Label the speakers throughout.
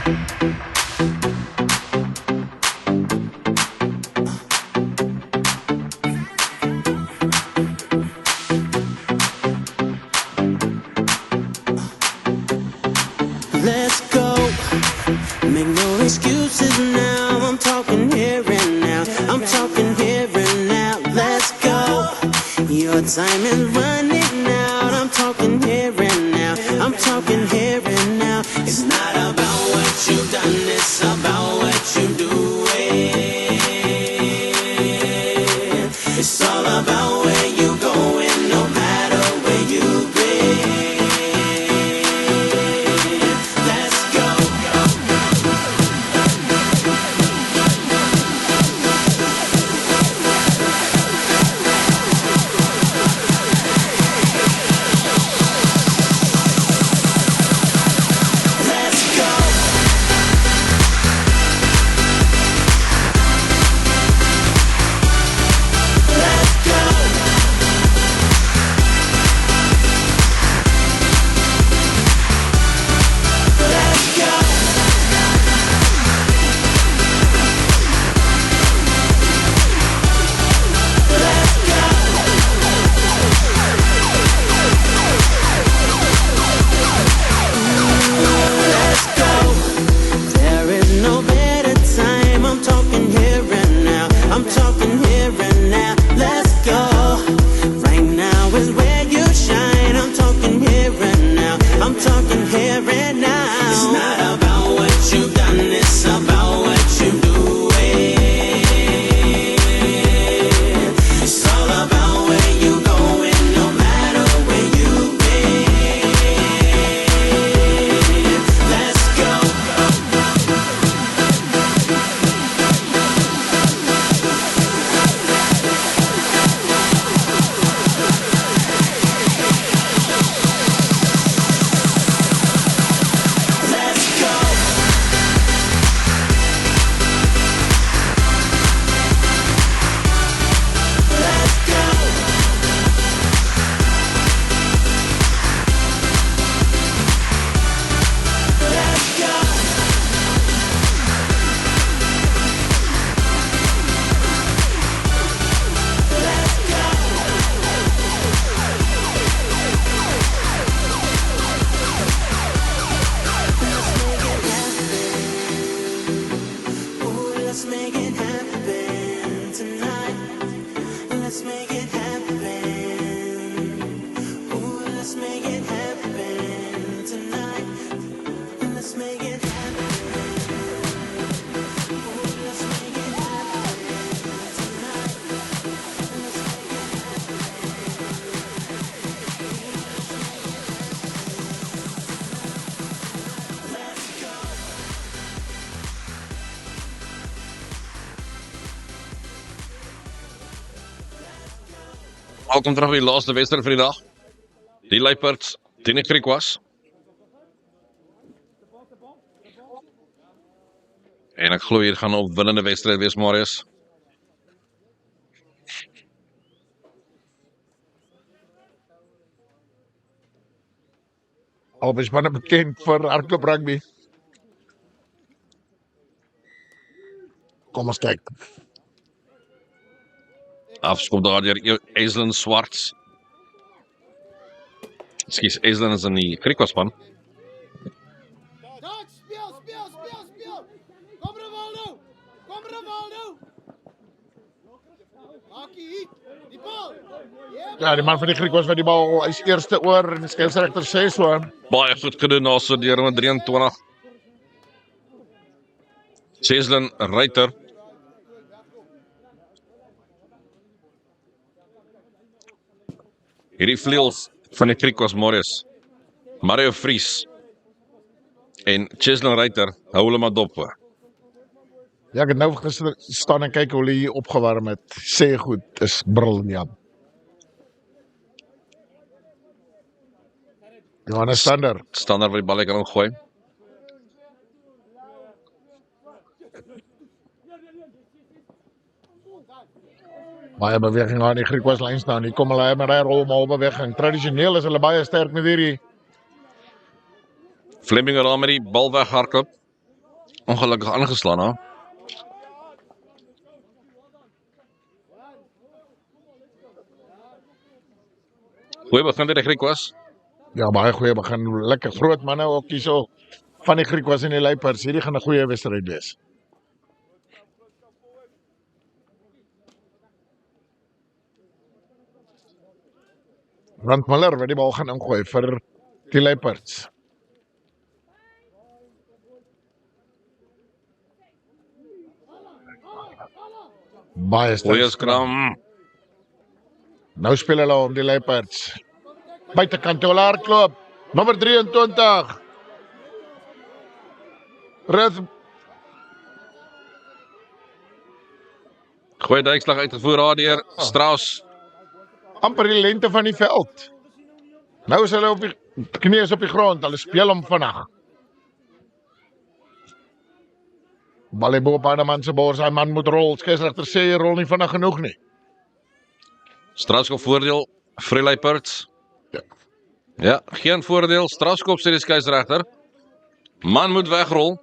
Speaker 1: Let's go. Make no excuses now. I'm talking here and now. I'm talking here and now. Let's go. Your time is running out. I'm talking here and now. I'm talking here and now. It's not about what you've done, it's about what you doing. It's all about where you going, no matter where you've been. Let's go. Let's go. Let's go. Let's go. Let's go. Let's go. There is no better time. I'm talking here and now. I'm talking here and now. Let's go. Right now is where you shine. I'm talking here and now. I'm talking here and now. It's not about what you've done, it's about what you doing. It's all about where you going, no matter where you've been. Let's go. Let's go. Let's go. Let's go. Let's go. Let's make it happen tonight. Let's make it happen. Ooh, let's make it happen tonight. Let's make it happen. Ooh, let's make it happen tonight. Let's make it happen. Let's go.
Speaker 2: Welkom terug by die laaste wedstryd vir die dag. Die Leopards teen die Griquas. En ek glo hier gaan 'n opwindende wedstryd wees, Marius.
Speaker 3: Albei spanne bekend vir hardloop rugby. Kom ons kyk.
Speaker 2: Afskop daar deur Aislinn Swarts. Ekskuus, Aislinn is in die Griquas span.
Speaker 4: Dodge, speel. Kom Rivaldo. Hakkie, die bal.
Speaker 3: Ja, die man van die Griquas wat die bal is eerste oor en die skeieregter sê so.
Speaker 2: Baie goed gedoen daar so deur met 23. Cheslin Ruiter. Hierdie vleuels van die Griquas, Marius. Mario Vries en Cheslin Ruiter hou hulle maar dop.
Speaker 3: Ja, ek het nou gister staan en kyk hoe hulle hier opgewarm het. Sê goed, is briljant. Johannes Sander.
Speaker 2: Standaard wat die bal kan gooi.
Speaker 3: Baie beweging aan die Griquas lyn staan. Hier kom hulle met daai rolmaalbeweging. Tradisioneel is hulle baie sterk met hierdie.
Speaker 2: Fleming het al met die bal weghardloop. ongelukkig aangeslaan, hè? Goeie begin deur die Griekwas.
Speaker 3: Ja, baie goeie begin. Lekker groot manne ook hierso van die Griekwas en die Luipers. Hierdie gaan 'n goeie wedstryd wees. Rand Miller wat die bal gaan ingooi vir die Luipers. Baie sterk.
Speaker 2: Goeie skram.
Speaker 3: Nou speel hulle om die Luipers. Buitekant toe hulle hardloop. Nommer 23.
Speaker 2: Goeie duikslag uitgevoer daar deur Strauss.
Speaker 3: Amper die lengte van die veld. Nou is hulle op die knieë op die grond. Hulle speel hom vinnig. Bal bo op Adaman se bors. Hy man moet rol. Skeieregter sê hy rol nie vinnig genoeg nie.
Speaker 2: Strauss voordeel vir die Luipers.
Speaker 3: Ja.
Speaker 2: Ja, geen voordeel. Strauss sê die skeieregter. Man moet wegrol.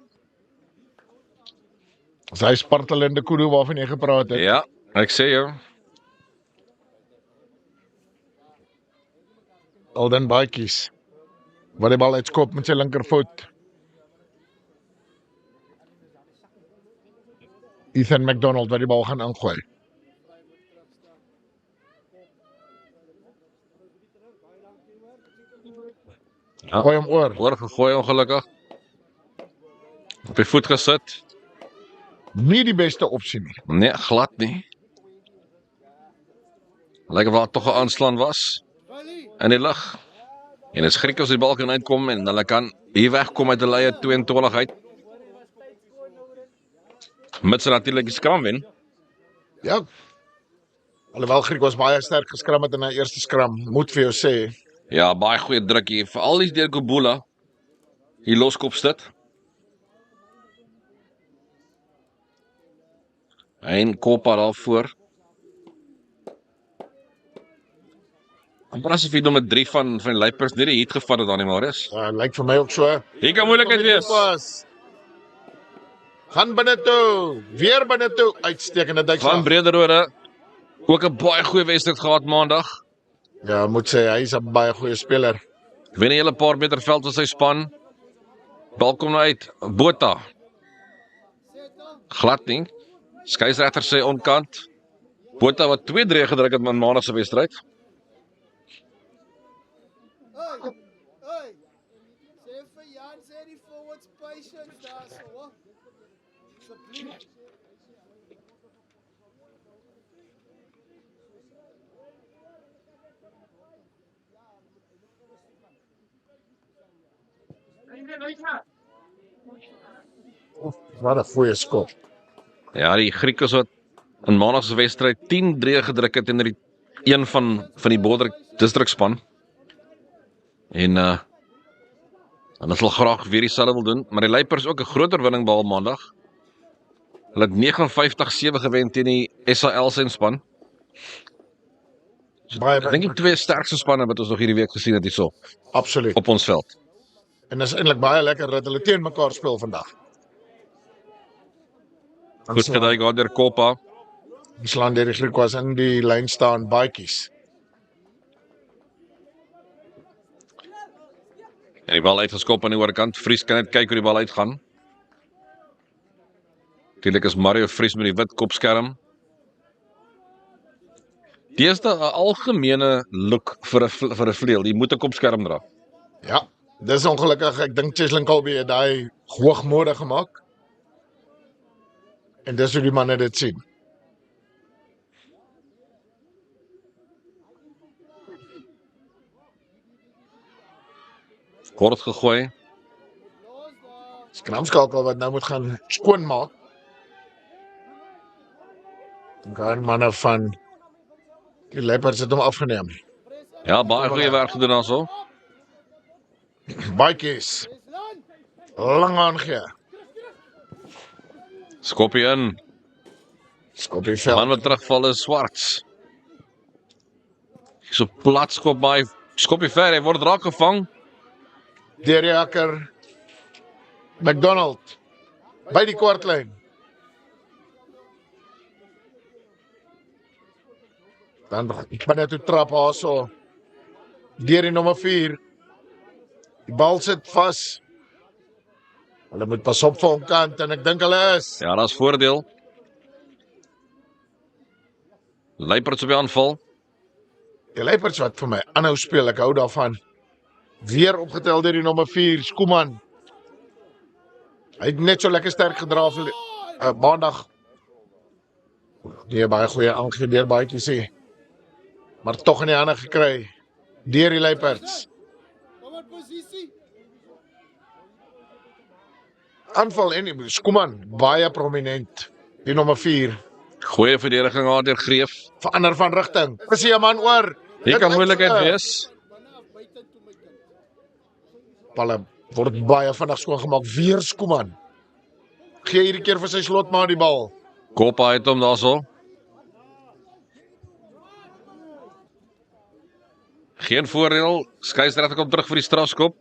Speaker 3: Sy spartelende kudu waarvan jy gepraat het.
Speaker 2: Ja, ek sê jou.
Speaker 3: Alden Baatjies. Wat die bal uitskop met sy linkervoet. Ethan McDonald wat die bal gaan ingooi.
Speaker 2: Ja.
Speaker 3: Gooi hom oor.
Speaker 2: Oorgegooi ongelukkig. Op die voet gesit.
Speaker 3: Nie die beste opsie nie.
Speaker 2: Nee, glad nie. Lyk of daar tog 'n aanslaan was in die lug. En as Griekos die bal kan uitkom en hulle kan hier wegkom uit 'n leie 22 uit. Mits natuurlik die skram wen.
Speaker 3: Ja. Alhoewel Griek was baie sterk geskram het in hy eerste skram, moet vir jou sê.
Speaker 2: Ja, baie goeie druk hier. Veral die deur Kubula. Hier loskop sit. En Koppa daarvoor. Amper asof hy met 3 van die Luipers nie die hit gevat het aan die Marius.
Speaker 3: Lyk vir my ook so.
Speaker 2: Hier kan moeilikheid wees.
Speaker 3: Gaan binne toe. Weer binne toe. Uitstekende
Speaker 2: Van
Speaker 3: duikslag.
Speaker 2: Brederode. Ook 'n baie goeie wedstryd gehad maandag.
Speaker 3: Ja, moet sê hy is 'n baie goeie speler.
Speaker 2: Wen 'n hele paar meter veld as sy span. Bal kom nou uit. Botha. Glad nie. Skeieregter sê onkant. Botha wat 2-3 gedruk het in maandag se wedstryd.
Speaker 4: Hey. Sê vir Jan sê die forwards patience daar so, hoor. Asseblief.
Speaker 3: Wat 'n goeie skop.
Speaker 2: Ja, die Griekos wat in maandag se wedstryd 10-3 gedruk het teenoor die een van die Border District span. En hulle sal graag weer dieselfde wil doen, maar die Luipers ook 'n groter winning behaal maandag. Hulle het 59-7 gewen teen die SAL se span. Ek dink die twee sterkste spanne wat ons nog hierdie week gesien het hierso
Speaker 3: Absoluut.
Speaker 2: op ons veld.
Speaker 3: En dit is eintlik baie lekker dat hulle teen mekaar speel vandag.
Speaker 2: Goed geduik daar deur Koppa.
Speaker 3: Die slaan deur die Griek was in die lyn staan Baatjies.
Speaker 2: En die bal uitgeskop aan die oorkant. Vries kan net kyk hoe die bal uitgaan. Natuurlik is Mario Vries met die wit kopskerm. Deesdae 'n algemene look vir 'n vleuel. Jy moet 'n kopskerm dra.
Speaker 3: Ja, dis ongelukkig. Ek dink Cheslin Kolbe het daai hoogmode gemaak. En dis hoe die manne dit sien.
Speaker 2: Kort gegooi.
Speaker 3: Skramskakel wat nou moet gaan skoonmaak. Dan manne van die Leopards het hom afgeneem.
Speaker 2: Ja, baie goeie werk gedoen daarso.
Speaker 3: Baatjies. Lang aangee.
Speaker 2: Skoppie in.
Speaker 3: Skop die
Speaker 2: Man
Speaker 3: veld.
Speaker 2: wat terugval is Swarts. So plat skop by skoppie ver, hy word raak gevang.
Speaker 3: Deur die hakker. McDonald. By die kwartlyn. Dan kan net toe trap haarso. Deur die nommer 4. Die bal sit vas. Hulle moet pas op vir hom kant en ek dink hulle is.
Speaker 2: Ja, daar's voordeel. Luiperds op die aanval.
Speaker 3: Die Leopards wat vir my aanhou speel, ek hou daarvan. Weer opgetel deur die nommer 4, Skuman. Hy het net so lekker sterk gedra vir maandag. Nee, baie goeie aangegee deur baie sê. Maar tog in die hande gekry deur die Leopards.
Speaker 4: Kom in posisie.
Speaker 3: Aanval en Skuman, baie prominent. Die nommer 4.
Speaker 2: Goeie verdediging daar deur Greef.
Speaker 3: Verander van rigting. Is hy 'n man oor?
Speaker 2: Hier kan moeilikheid wees.
Speaker 4: Binne af buite toe my kind.
Speaker 3: Balle word baie vinnig skoongemaak. Weer Skuman. Gee hierdie keer vir sy slotmaat die bal.
Speaker 2: Koppa het hom daarso. Geen voordeel. Skeieregter kom terug vir die strafskop.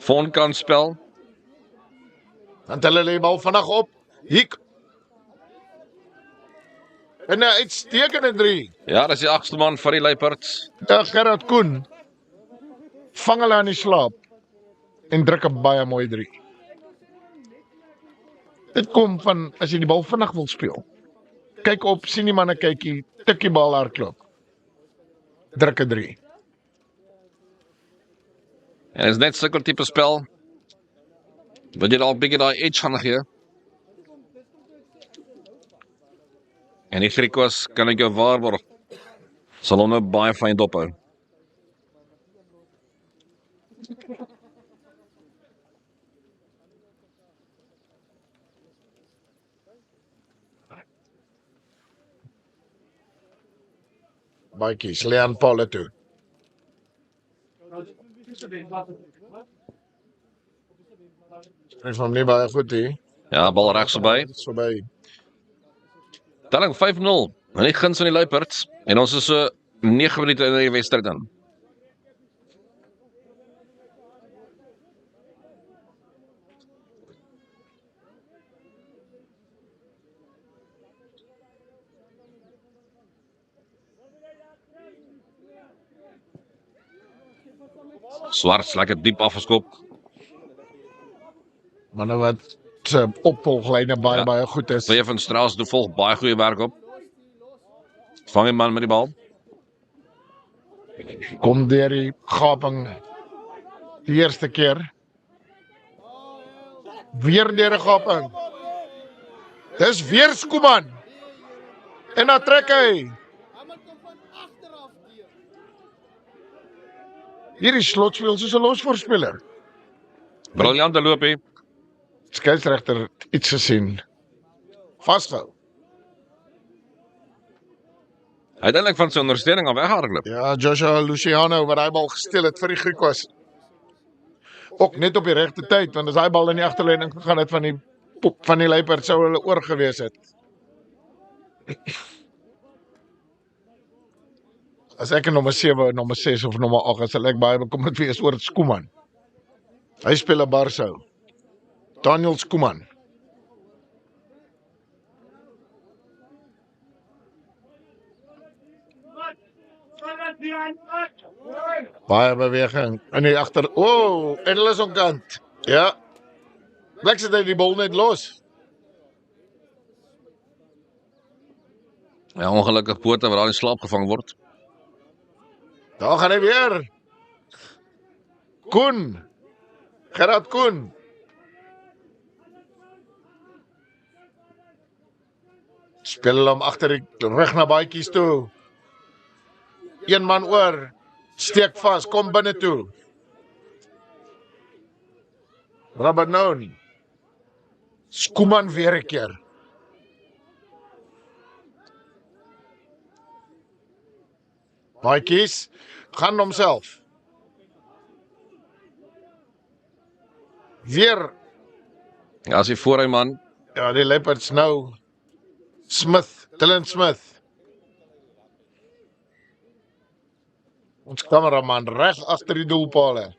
Speaker 2: Von kan spel.
Speaker 3: Dan tel hulle die bal vinnig op. Hiek. En 'n uitstekende 3.
Speaker 2: Ja, dis die 8ste man van die Luiperds.
Speaker 3: Ja, Gerard Koen. Vang hulle aan die slaap. En druk 'n baie mooi 3. Dit kom van as jy die bal vinnig wil speel. Kyk op, sien die manne kykie, tik die bal hardloop. Druk 'n 3.
Speaker 2: En is net sulke tipe spel. Wat jy al bietjie daai edge gaan gee. En die Griekwas kan ek jou waarborg. Sal hom nou baie fyn dophou.
Speaker 3: Baie Leon Paul toe. En van nie baie goed hier.
Speaker 2: Ja, bal regs verby.
Speaker 3: So by
Speaker 2: Telling 5-0. En die guns van die Luiperds. En ons is so 9 minute in die wedstryd dan. Swarts lekker diep afgeskop.
Speaker 3: manne wat se opvolglyne baie
Speaker 2: Ja.
Speaker 3: baie goed is.
Speaker 2: Twee van Strauss doen volg baie goeie werk op. Vang die man met die bal.
Speaker 3: Kom deur die gaping die eerste keer. Weer deur die gaping. Dis weer Skuman. En dan trek hy.
Speaker 4: Hy moet kom van agteraf deur.
Speaker 3: Hierdie slotspeel soos 'n losvoorspeler.
Speaker 2: Briljante loopie.
Speaker 3: Skeieregter het iets gesien. Vasgehou.
Speaker 2: Uiteindelik van sy ondersteuning af weghardloop.
Speaker 3: Ja, Joshua Luciano wat daai bal gesteel het vir die Griekwas. Ook net op die regte tyd want as daai bal in die agterlyn ingegaan het van die Luiperd sou hulle oor gewees het. As ek in nommer 7, nommer 6 of nommer 8 sal ek baie bekommerd wees oor Skuman. Hy speel 'n Barca. Daniel Skuman. Baie beweging in die agter. En hulle is onkant. Ja. Blaks het hy die bal net los.
Speaker 2: Ja, ongelukkig pote waar daar in slaap gevang word.
Speaker 3: Daar gaan hy weer. Koen. Gerard Koen. Speel hom agter die rug na baadjies toe. Een man oor. Steek vas, kom binne toe. Rabanon. Skuman weer 'n keer. Baadjies gaan homself. Weer.
Speaker 2: Ja, as hy voor hy man.
Speaker 3: Ja, die Leopards nou. Smith, Dylan Smith. Ons kameraman reg agter die doelpale.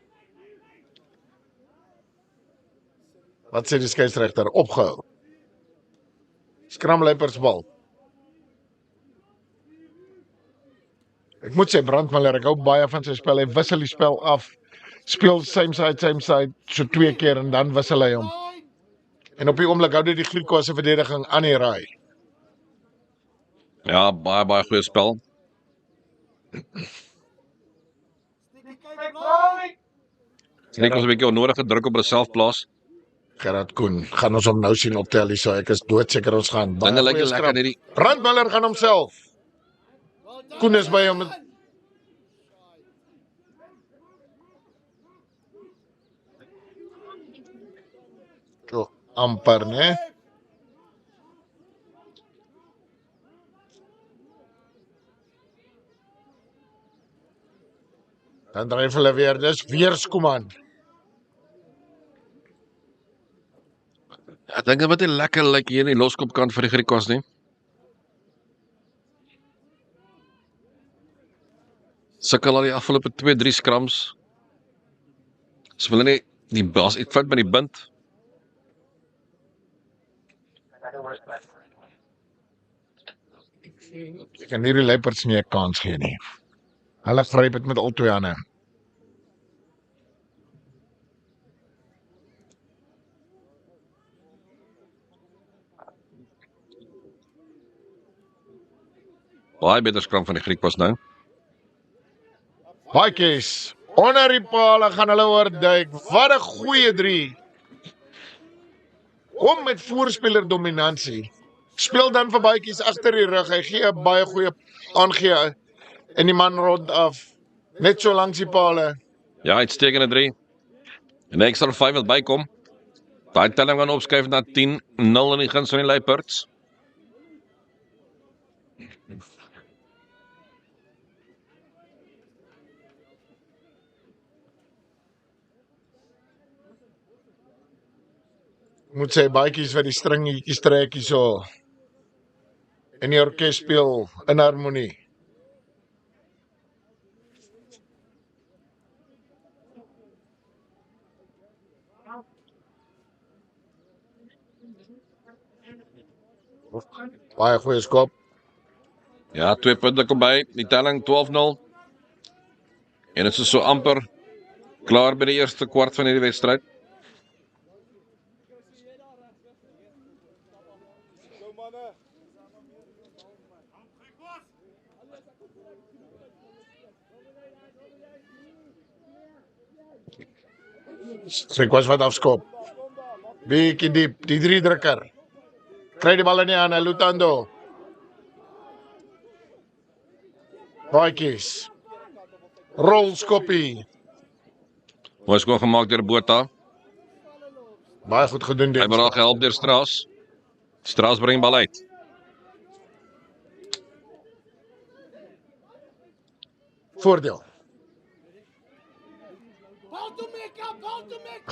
Speaker 3: Wat sê die skeieregter? Opgehou. Skramluipersbal. Ek moet sê Brandmiller, ek hou baie van sy spel. Hy wissel die spel af. Speel same side, so 2 keer en dan wissel hy hom. En op die oomblik hou dit die Griekwa se verdediging aan die raai.
Speaker 2: Ja, baie goeie spel. Ek was 'n bietjie onnodige druk op homself plaas.
Speaker 3: Gerard Koen, gaan ons hom nou sien optel hier, so ek is doodseker ons gaan.
Speaker 2: Dinge lyk
Speaker 3: goeie
Speaker 2: lekker
Speaker 3: skrap.
Speaker 2: hierdie.
Speaker 3: Brandmiller gaan homself. Koen is by hom. So, amper, né? Dan dryf hulle weer, dis weer Skuman.
Speaker 2: Ek dink dit wat lekker lyk hier in die loskopkant vir die Griekwas nie. Sukkel al die afgelope 2-3 skrams. Speel nie die bas iets fout met die bind.
Speaker 3: Ek kan hierdie Leopards nie 'n kans gee nie. Hulle gryp dit met al 2 hande.
Speaker 2: Baie beter skram van die Griekwas nou.
Speaker 3: Baadjies, onder die paal gaan hulle oorduik. Wat 'n goeie 3. Kom met voorspeler dominansie. Speel dan vir baadjies agter die rug. Hy gee 'n baie goeie aangee en die man rond af. Net so langs die paale.
Speaker 2: Ja, uitstekende 3. En die extra 5 wat bykom. Daai telling gaan opskuif na 10-0 in die guns van die Leopards.
Speaker 3: Moet sê baadjies wat die stringetjies trek hierso. En die orkes speel in harmonie. Baie goeie skop.
Speaker 2: Ja, 2 punte kom by. Die telling 12-0. En dit is so amper klaar by die eerste kwart van hierdie wedstryd.
Speaker 3: Griekwas wat afskop. Bietjie diep, die 3 drukker. Kry die bal in die hande, Lutando. Baadjies. Rol skoppie.
Speaker 2: Mooi skoon gemaak deur Botha.
Speaker 3: Baie goed gedoen
Speaker 2: Hy
Speaker 3: dit.
Speaker 2: word al gehelp deur Straas. Straas bring bal uit.
Speaker 3: Voordeel.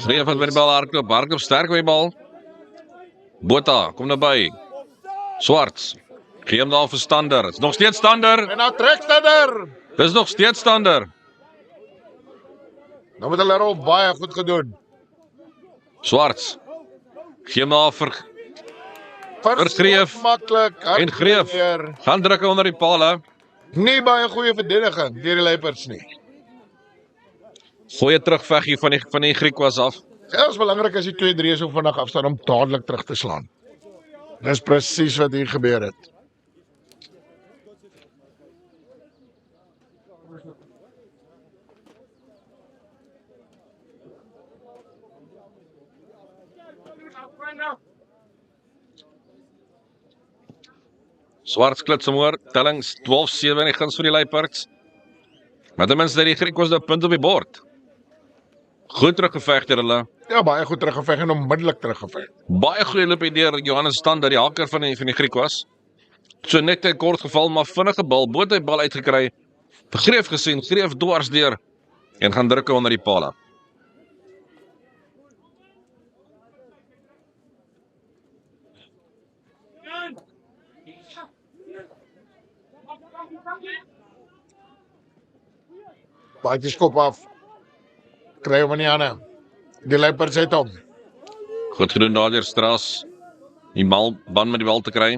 Speaker 2: Greef wat by die bal hardloop sterk by die bal. Botha, kom naby. Swarts. Gee hom daar vir Stander. Dit's nog steeds Stander.
Speaker 3: En nou trek Stander.
Speaker 2: Dis nog steeds Stander.
Speaker 3: Nou moet hulle rol baie goed gedoen.
Speaker 2: Swarts. Gee hom daar vir Greef.
Speaker 3: Maklik.
Speaker 2: en Greef. Gaan druk onder die paal.
Speaker 3: Nie baie goeie verdediging deur die Leopards nie.
Speaker 2: Goeie terugveg hier van die Griekwas af.
Speaker 3: Dit is belangrik as die 2-3 so vinnig afstaan om dadelik terug te slaan. Dis presies wat hier gebeur het.
Speaker 2: Swarts klits omhoor, tellings 12-7 in die guns van die Leopards. Maar ten minste die Griekwas nou punt op die bord. Goed teruggeveg deur hulle.
Speaker 3: Ja, baie goed teruggeveg en onmiddellik teruggeveg.
Speaker 2: Baie goeie loop deur Johannes Stander, die haker van die Griekwas. So net 'n kort geval, maar vinnige bal, Botha die bal uitgekry. Greef gesien, Greef dwars deur en gaan druk onder die paal.
Speaker 3: Baie skop af. Kry hom in die hande. Die Leopards het hom.
Speaker 2: Goed gedoen daar deur Straas. Die bal met die bal te kry.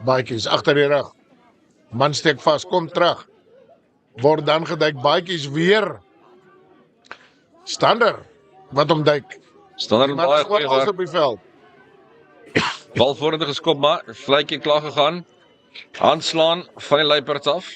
Speaker 3: Baadjies agter die rug. Man steek vas, kom terug. Word dan geduik, baadjies weer. Stander, wat omduik.
Speaker 2: Standaard
Speaker 3: Man
Speaker 2: baie
Speaker 3: is gewoon
Speaker 2: goeie
Speaker 3: alles
Speaker 2: werk.
Speaker 3: op die veld.
Speaker 2: Bal vorentoe geskop, maar vletjie klaar gegaan. Aanslaan van die Luiperds af.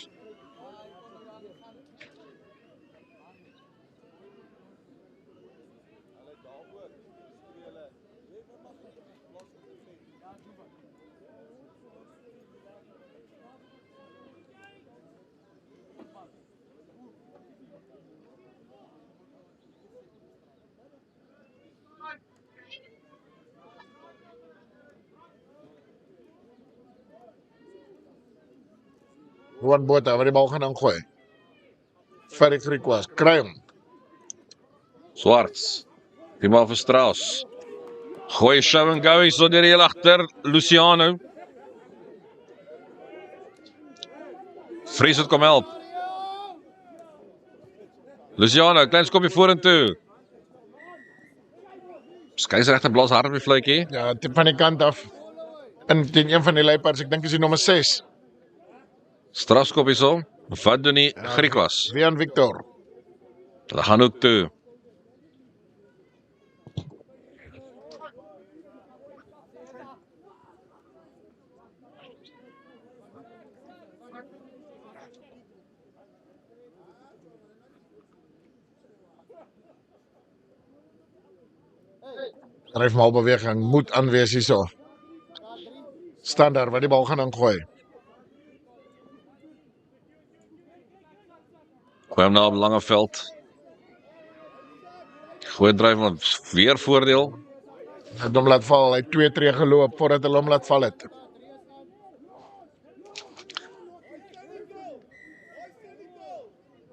Speaker 3: Juan Botha, wat die bal gaan ingooi. Ferry Griquas, kry hom.
Speaker 2: Swarts. Die bal vir Straas. Goeie show and go so deur heel agter Luciano. Vries het kom help. Luciano, klein skopjie vorentoe. Skeieregter blaas hard op die vletjie.
Speaker 3: Ja, tip van die kant af. In teen een van die Luiperds, ek dink is die nommer 6.
Speaker 2: Strafskop hierso. Wat doen die Griquas?
Speaker 3: Rian Victor.
Speaker 2: Hulle gaan ook toe.
Speaker 3: Dryfmalbeweging moet aanwees hierso. Stander wat die bal gaan ingooi.
Speaker 2: Gooi hom na op lange veld. Goeie dryf, maar weer voordeel.
Speaker 3: Het hom laat val, hy het 2 tree geloop voordat hulle hom laat val het.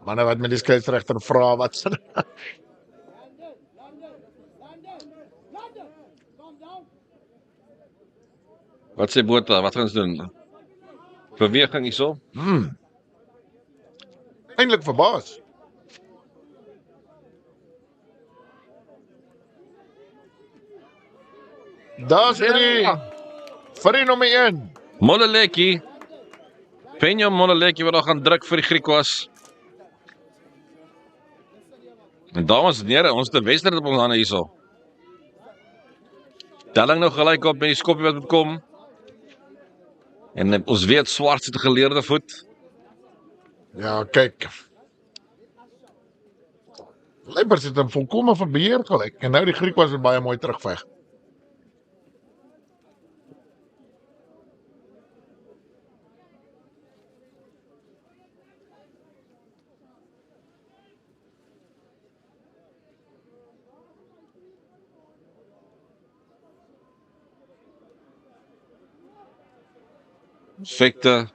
Speaker 3: Manne wat met die skeieregter vra wat se
Speaker 2: Wat sê Botha? Wat gaan ons doen? Beweging hierso.
Speaker 3: eintlik verbaas. Daar's hierdie vir die nommer 1.
Speaker 2: Moleleki. Penjo Moleleki wat daar gaan druk vir die Griquas. En dames en here, ons het 'n wedstryd op ons hande hierso. Telling nou gelyk op met die skoppie wat moet kom. En ons weet Swart het 'n geleerde voet.
Speaker 3: Ja, kyk. Luiperds het hom volkome van beheer gelyk en nou die Griquas wat baie mooi terugveg.
Speaker 2: Perfekte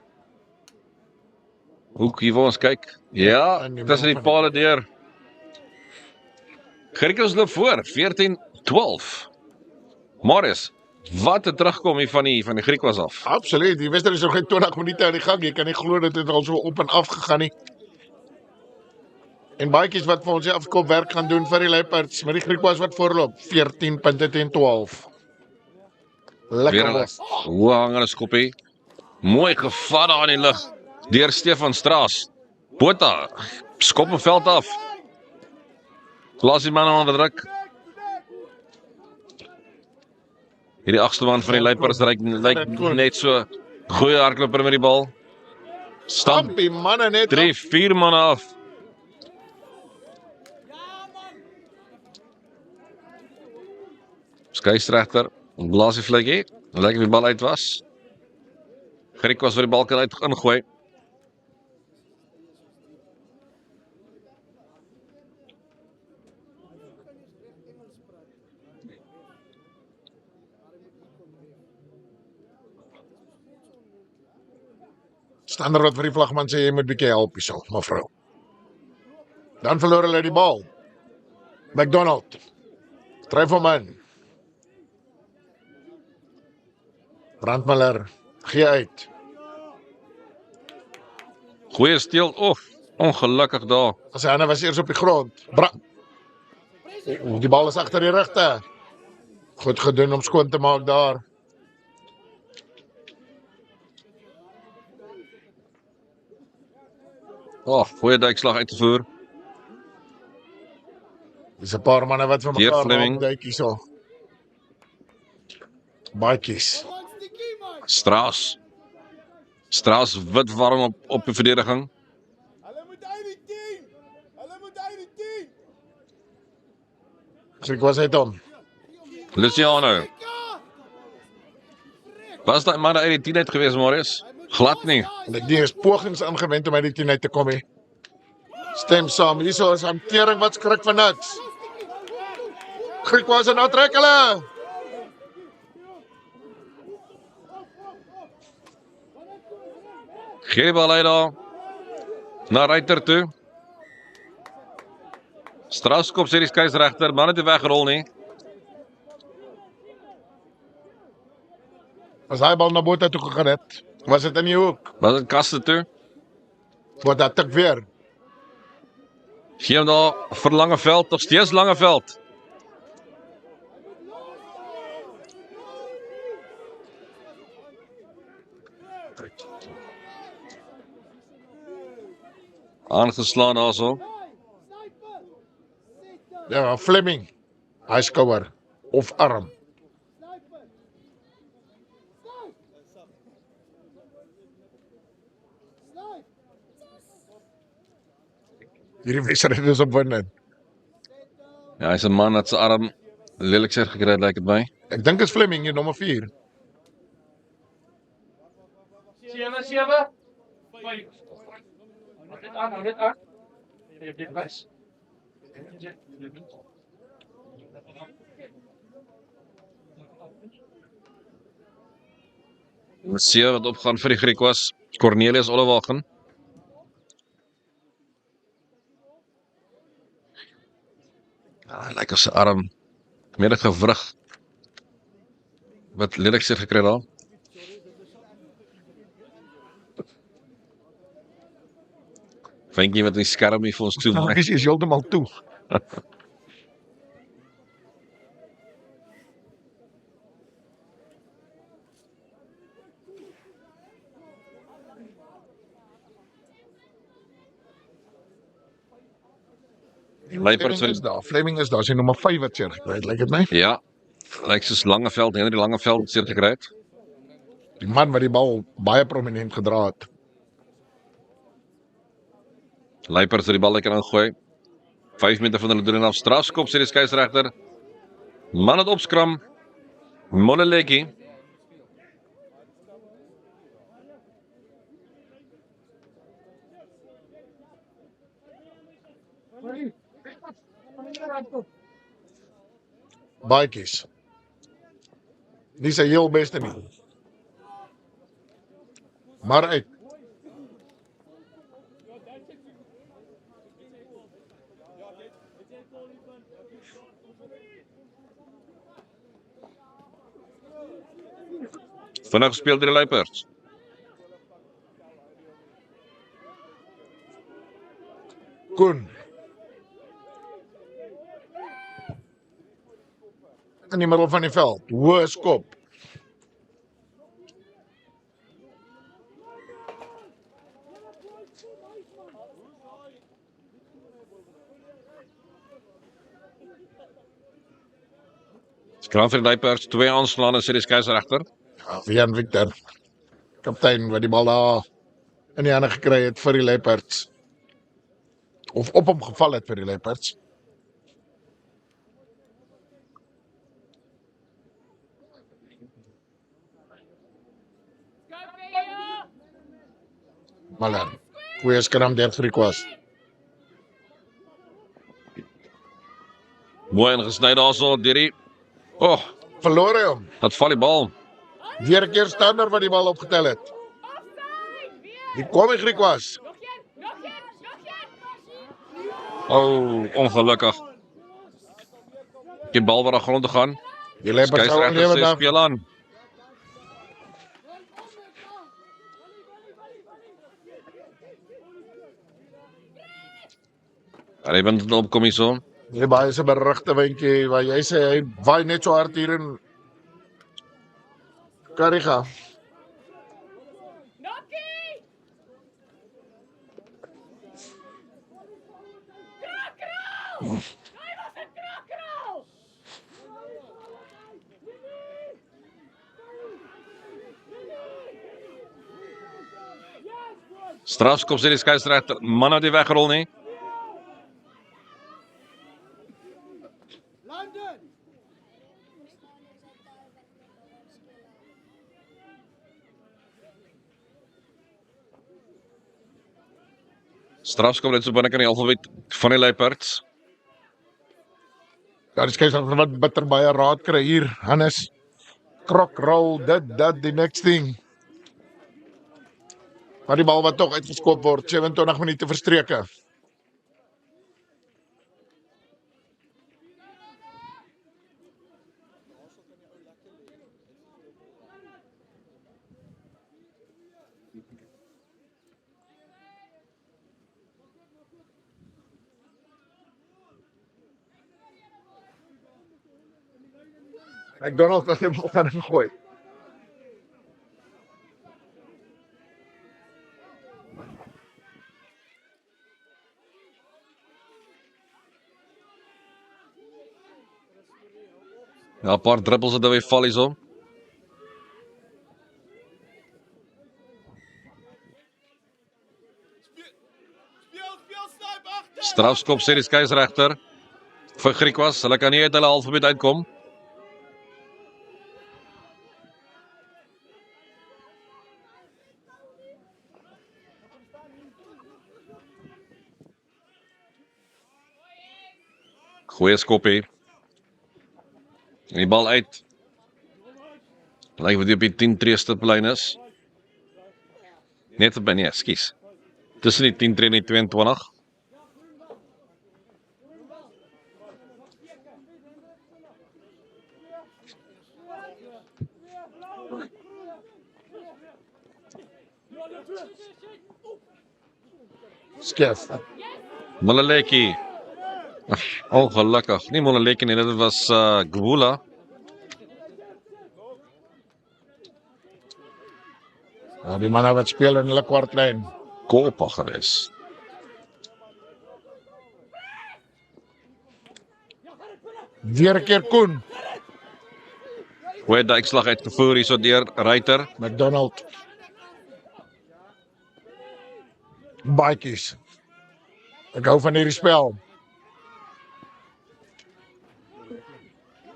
Speaker 2: hoek hier waar ons kyk. Ja,
Speaker 3: in die
Speaker 2: tussen die
Speaker 3: middel van
Speaker 2: pale deur. Griquas loop voor, 14-12. Marius, wat 'n terugkom hier van die Griquas af.
Speaker 3: Absoluut, die wedstryd is nog geen 20 minute aan die gang. Jy kan nie glo dat dit al so op en af gegaan nie. En baadjies wat vir ons die afskop werk gaan doen vir die Luiperds, met die Griquas wat voorloop, 14 punte teen 12.
Speaker 2: Weer
Speaker 3: Lekker
Speaker 2: 'n
Speaker 3: was.
Speaker 2: hoë hangende skoppie. Mooi gevat daar in die lug deur Stefan Straas. Botha skop hom veld af. Plaas die man onder druk. Hierdie agste man van die Luiperds lyk net so goeie hardloper met die bal. Stamp
Speaker 3: Stamp die manne net
Speaker 2: 3-4 manne af. Skeieregter, blaas die vletjie. Lyk of die bal uit was. Griquas wat die bal kan uit ingooi.
Speaker 3: Stander wat vir die vlagman sê jy moet bietjie help hierso, mevrou. Dan verloor hulle die bal. McDonald. Dryf hom in. Brandmiller gee uit.
Speaker 2: Goeie steel. Ongelukkig daar.
Speaker 3: As hy was eers op die grond. Die bal is agter die regte. Goed gedoen om skoon te maak daar.
Speaker 2: Goeie duikslag uit te voer.
Speaker 3: Dis 'n paar manne wat vir
Speaker 2: Deur
Speaker 3: mekaar
Speaker 2: Fleming.
Speaker 3: raak duik hierso. Baadjies.
Speaker 4: Ons die kie man.
Speaker 2: Straas wit warm op die verdediging.
Speaker 4: Hulle moet uit die 10. Hulle moet uit die 10.
Speaker 3: Griquas het hom.
Speaker 2: Luciano. Was daai man uit die 10 uit gewees, Marius? Glad nie.
Speaker 3: Dit die is pogings aangewend om uit die 10 uit te kom hè. Stem saam. Hierso is hantering wat skrik van niks. Griquas en nou trek hulle.
Speaker 2: Gee die bal uit daar. Na Ryter toe. Strafskop sê die skeieregter, man het nie weggerol nie.
Speaker 3: As hy bal na Botha toe gegaan het, was dit in die hoek.
Speaker 2: Was dit kaste toe?
Speaker 3: Botha tik weer.
Speaker 2: Gee hom daar vir Langeveld, nog steeds Langeveld. Aangeslaan daarso.
Speaker 3: Ja, Fleming. Hy skouer of arm. Hierdie wedstryd is opwindend.
Speaker 2: Ja, hy's 'n man wat sy arm lelik seer gekry het, lyk dit my.
Speaker 3: Ek dink is Fleming hier nommer 4.
Speaker 5: 7. Hou dit aan. Dit was.
Speaker 2: Ons sien wat opgaan vir die Griquas. Cornelius Ollewagen. Ja, hy lyk as sy arm meer het gewrig. Wat lelik seer gekry daar. Vinkie wat in die skerm hier vir ons toe maak.
Speaker 3: Hy is heeltemal toe.
Speaker 2: Luipers
Speaker 3: Fleming is daar. Fleming is daar. Sy nommer 5 wat seer gekry het, lyk dit my.
Speaker 2: Ja, lyk soos Langeveld, Henry Langeveld seer gekry het.
Speaker 3: Die man wat die bal baie prominent gedra het.
Speaker 2: Luipers het die bal lekker ingooi. 5 meter van hulle doel en af strafskop sê die skeieregter. Man het opskram. Moneleki.
Speaker 3: Baadjies. Nie sy heel beste nie. Maar uit.
Speaker 2: Vinnig gespeel deur die Luipers.
Speaker 3: Koen. In die middel van die veld. Hoë skop.
Speaker 2: Skraap vir die Luipers, 2 aanslaande sê die skeieregter.
Speaker 3: Ja, Jan Victor. Kaptein wat die bal daar in die hande gekry het vir die Leopards. Of op hom geval het vir die Leopards. Maler. Goeie skram deur Griquas.
Speaker 2: Mooi ingesny daarso deur die
Speaker 3: Verloor hy hom.
Speaker 2: dat val die bal.
Speaker 3: Weer 'n keer Stander wat die bal opgetel het. Die kom die Griquas.
Speaker 2: Ongelukkig. Die bal wat daar grond toe gaan.
Speaker 3: Die Leopards sou
Speaker 2: Skeieregter
Speaker 3: lewe
Speaker 2: sê
Speaker 3: dag.
Speaker 2: speel aan. Hy wend dit opkom hierso.
Speaker 3: Jy baie se berigte windjie waar jy sê hy waai net so hard hier in Kariga.
Speaker 2: Strafskop sê die skeieregter, man het nie weggerol nie.
Speaker 4: London.
Speaker 2: Strafskop net so binnekant die alfabet van die Leopards.
Speaker 3: Ja, die skeieregter wat bitter baie raad kry hier. Hannes krok rol dit die next thing. Maar die bal wat tog uitgeskop word, 27 minute verstreke. McDonald was die bal gaan ingooi.
Speaker 2: Ja, 'n paar druppels het hy val hierso.
Speaker 4: Speel snyp agter.
Speaker 2: Strafskop sê die skeieregter vir Griekwas, hulle kan nie uit hulle alfabet uitkom. Goeie skop hier. En die bal uit. Lyk wat hy op die 10 tree stiplyn is. Net op nee, skus. Tussen die 10 tree en die 22.
Speaker 3: Skef.
Speaker 2: Molaleki. Ongelukkig. Nie Molaleki nie, dit was Gwula.
Speaker 3: Ja, die manne wat speel in hulle kwartlyn.
Speaker 2: Kopa gewees.
Speaker 3: Weer 'n keer Koen.
Speaker 2: Goeie duikslag uitgevoer hierso deur Ruiter.
Speaker 3: McDonald. Baatjies. Ek hou van hierdie spel.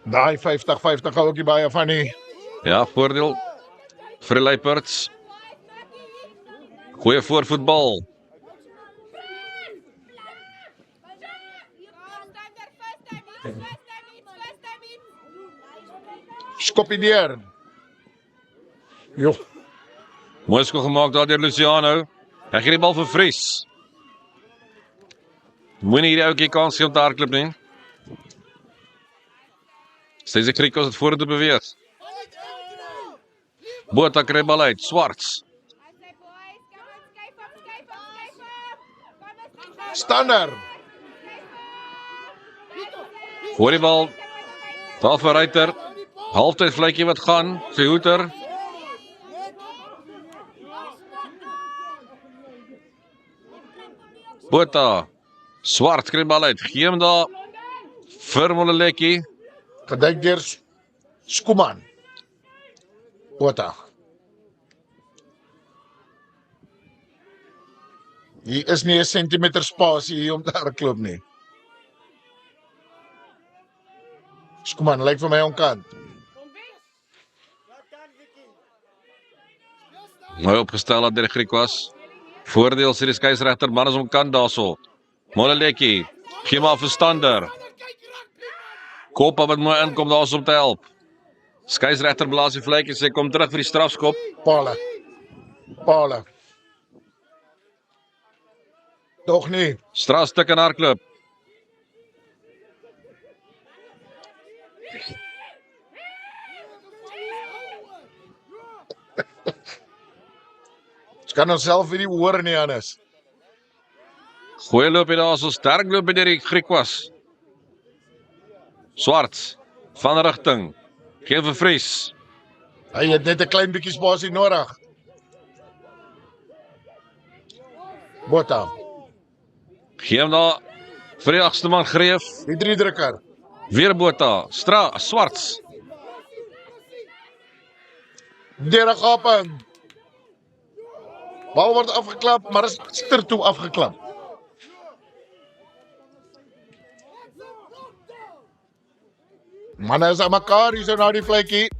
Speaker 3: Daai 50-50 hou ek nie baie van nie.
Speaker 2: Ja, voordeel vir die Leopards. Goeie voorvoetbal.
Speaker 3: Skoppie neer. Jo,
Speaker 2: Mooi skop gemaak daar deur Luciano. Hy gee die bal vir Vries. Moenie hierdie ouetjie kans gee om te hardloop nie. Steeds die Griekos het vorentoe beweeg. Botha kry bal uit, Swarts.
Speaker 3: Stander.
Speaker 2: Hoor die bal. Daar vir Ruiter. Halftyd vletjie wat gaan, sy hoeter. Botha. Swart kry bal uit. Gee hom daar vir Molaleki.
Speaker 3: Gedyk deur Skuman. Botha. Hier is nie 'n sentimeter spasie hier om te hardloop nie. Skuman lyk vir my onkant.
Speaker 2: Mooi opgestel dat die Griekwas. Voordeel sê die skeieregter, man is omkant daarso. Molaleki. Gee maar vir Stander. Kopa wat mooi inkom daarso om te help. Skeieregter blaas die vletjie, sê kom terug vir die strafskop.
Speaker 3: Pale. Pale. Tog nie.
Speaker 2: Strafstuk en hardloop.
Speaker 3: Ons kan onsself hierdie hoor nie, Hannes.
Speaker 2: Goeie loop hier daar, so sterk loop hier die Griekwas. Swarts, van rigting, gee vir Vries.
Speaker 3: Hy het net 'n klein bietjie spasie nodig. Botha,
Speaker 2: Gee hom daar vir die agste man Greef.
Speaker 3: die 3-drukker.
Speaker 2: Weer Botha, Swarts.
Speaker 3: Deur 'n gaping. Bal word afgeklap, maar is stertoe afgeklap. Manne is aan mekaar hier so na die vletjie.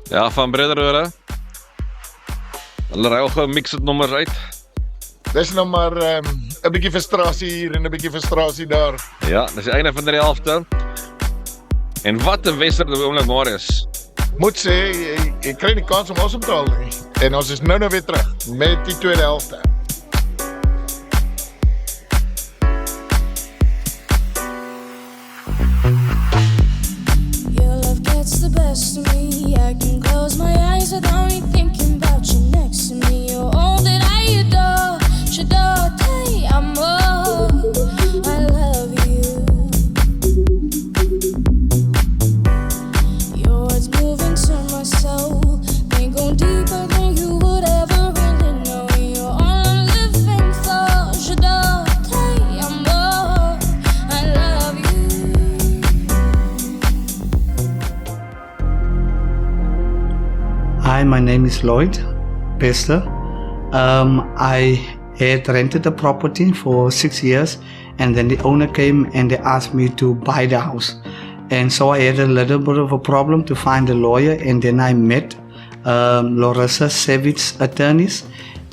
Speaker 2: Ja, van Brederode. Hulle ry al gemixed nommers uit.
Speaker 3: Dis nou maar 'n bietjie frustrasie hier en 'n bietjie frustrasie daar.
Speaker 2: Ja, dis die einde van die helfte. En wat 'n wedstryd op die oomblik maar is.
Speaker 3: Moet sê, jy kry nie kans om asem te haal nie. En ons is nou weer terug met die tweede helfte.
Speaker 6: Your love gets the best of me. I can close my eyes without me thinking about you next to me. You're all that I adore. J'adore, te amo. I love you. Your words moving to my soul. They go deeper than you would ever really know. You're all I'm living for. J'adore, te amo. I love you.
Speaker 7: Hi, my name is Lloyd Pester. I had rented a property for 6 years, and then the owner came and they asked me to buy the house. And so I had a little bit of a problem to find a lawyer, and then I met Larissa Savage attorneys,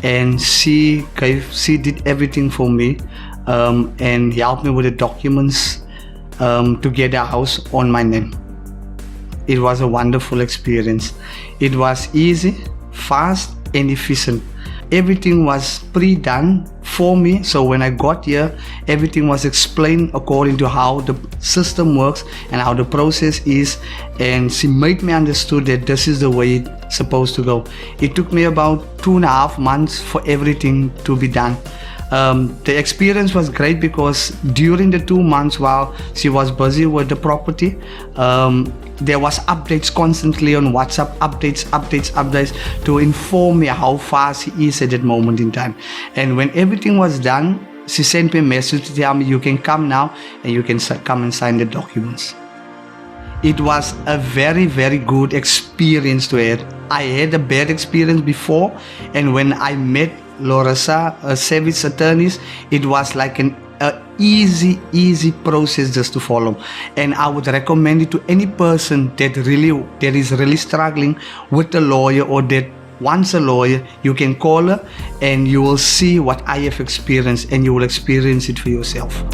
Speaker 7: and she did everything for me and helped me with the documents to get the house on my name. It was a wonderful experience. It was easy, fast, and efficient. Everything was pre-done for me, so when I got here, everything was explained according to how the system works and how the process is, and she made me understood that this is the way it's supposed to go. It took me about 2.5 months for everything to be done. The experience was great because during the 2 months while she was busy with the property, there was updates constantly on WhatsApp, updates to inform me how far she is at that moment in time. And when everything was done, she sent me a message to tell me you can come now and you can come and sign the documents. It was a very, very good experience to have. I had a bad experience before, and when I met Larissa Savage attorneys, it was like an easy process just to follow, and I would recommend it to any person that is really struggling with a lawyer or that wants a lawyer. You can call her and you will see what I have experienced, and you will experience it for yourself.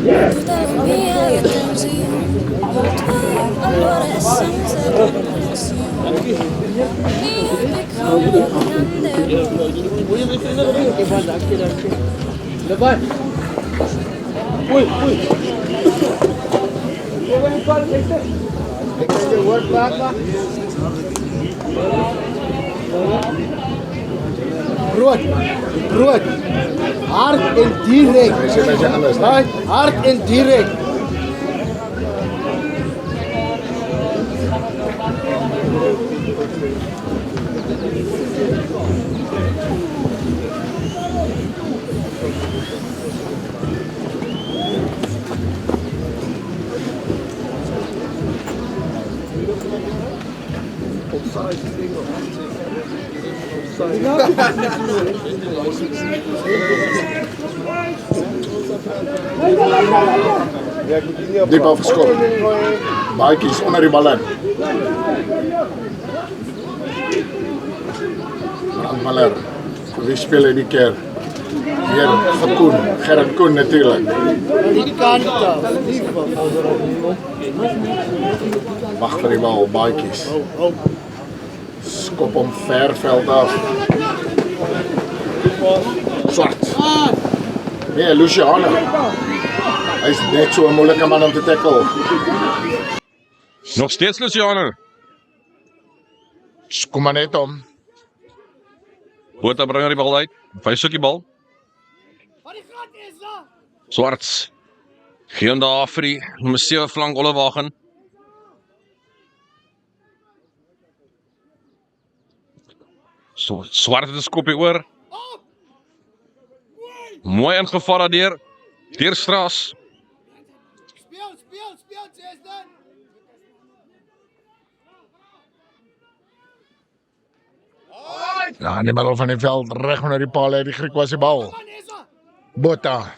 Speaker 6: You're telling me how it turns to you. I know that sounds like a blessing. Me becoming unbearable.
Speaker 4: Groot. Hard en direk.
Speaker 3: Dis alles.
Speaker 4: Right? Hard en direk.
Speaker 3: Diep afgeskop. Baadjies onder die bal in. Brandmaler. Wie speel hy die keer? Weer vir Koen. Gerrit Koen natuurlijk.
Speaker 4: Die kant af.
Speaker 3: Wag vir die bal, baadjies. Skop hom ver veld af. Swart. Nee, Luciano. Hy is net so 'n moeilike man om te tackle.
Speaker 2: Nog steeds Luciano.
Speaker 3: Kom maar net om.
Speaker 2: Botha bring die bal uit. Hy soek die bal.
Speaker 4: Wat die gat is daar?
Speaker 2: Swarts. Geen daar vir die nummer 7 flank Ollewagen. So, Swart het 'n skopie oor. Mooi ingeval deur Straas.
Speaker 4: Speel, Jason.
Speaker 3: Ja, in die middel van die veld, reg onder die paal uit die Griek was die bal. Botha.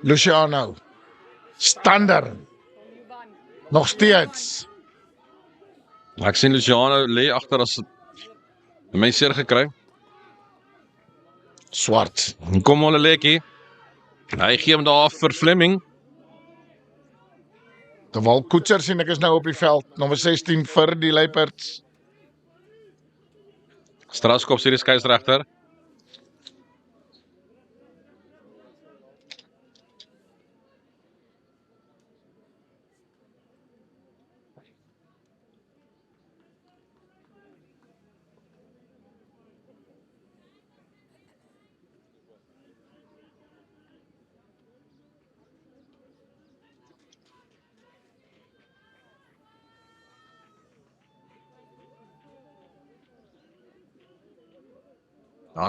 Speaker 3: Luciano. Stander. Nog steeds.
Speaker 2: Ek sien Luciano lê agter as my seer gekry.
Speaker 3: Swart.
Speaker 2: Kom hulle lekkie. Hy gee hom daar vir Fleming.
Speaker 3: Terwyl Koetser sien ek is nou op die veld, nommer 16 vir die Luiperds.
Speaker 2: Straaskop sê die skeieregter.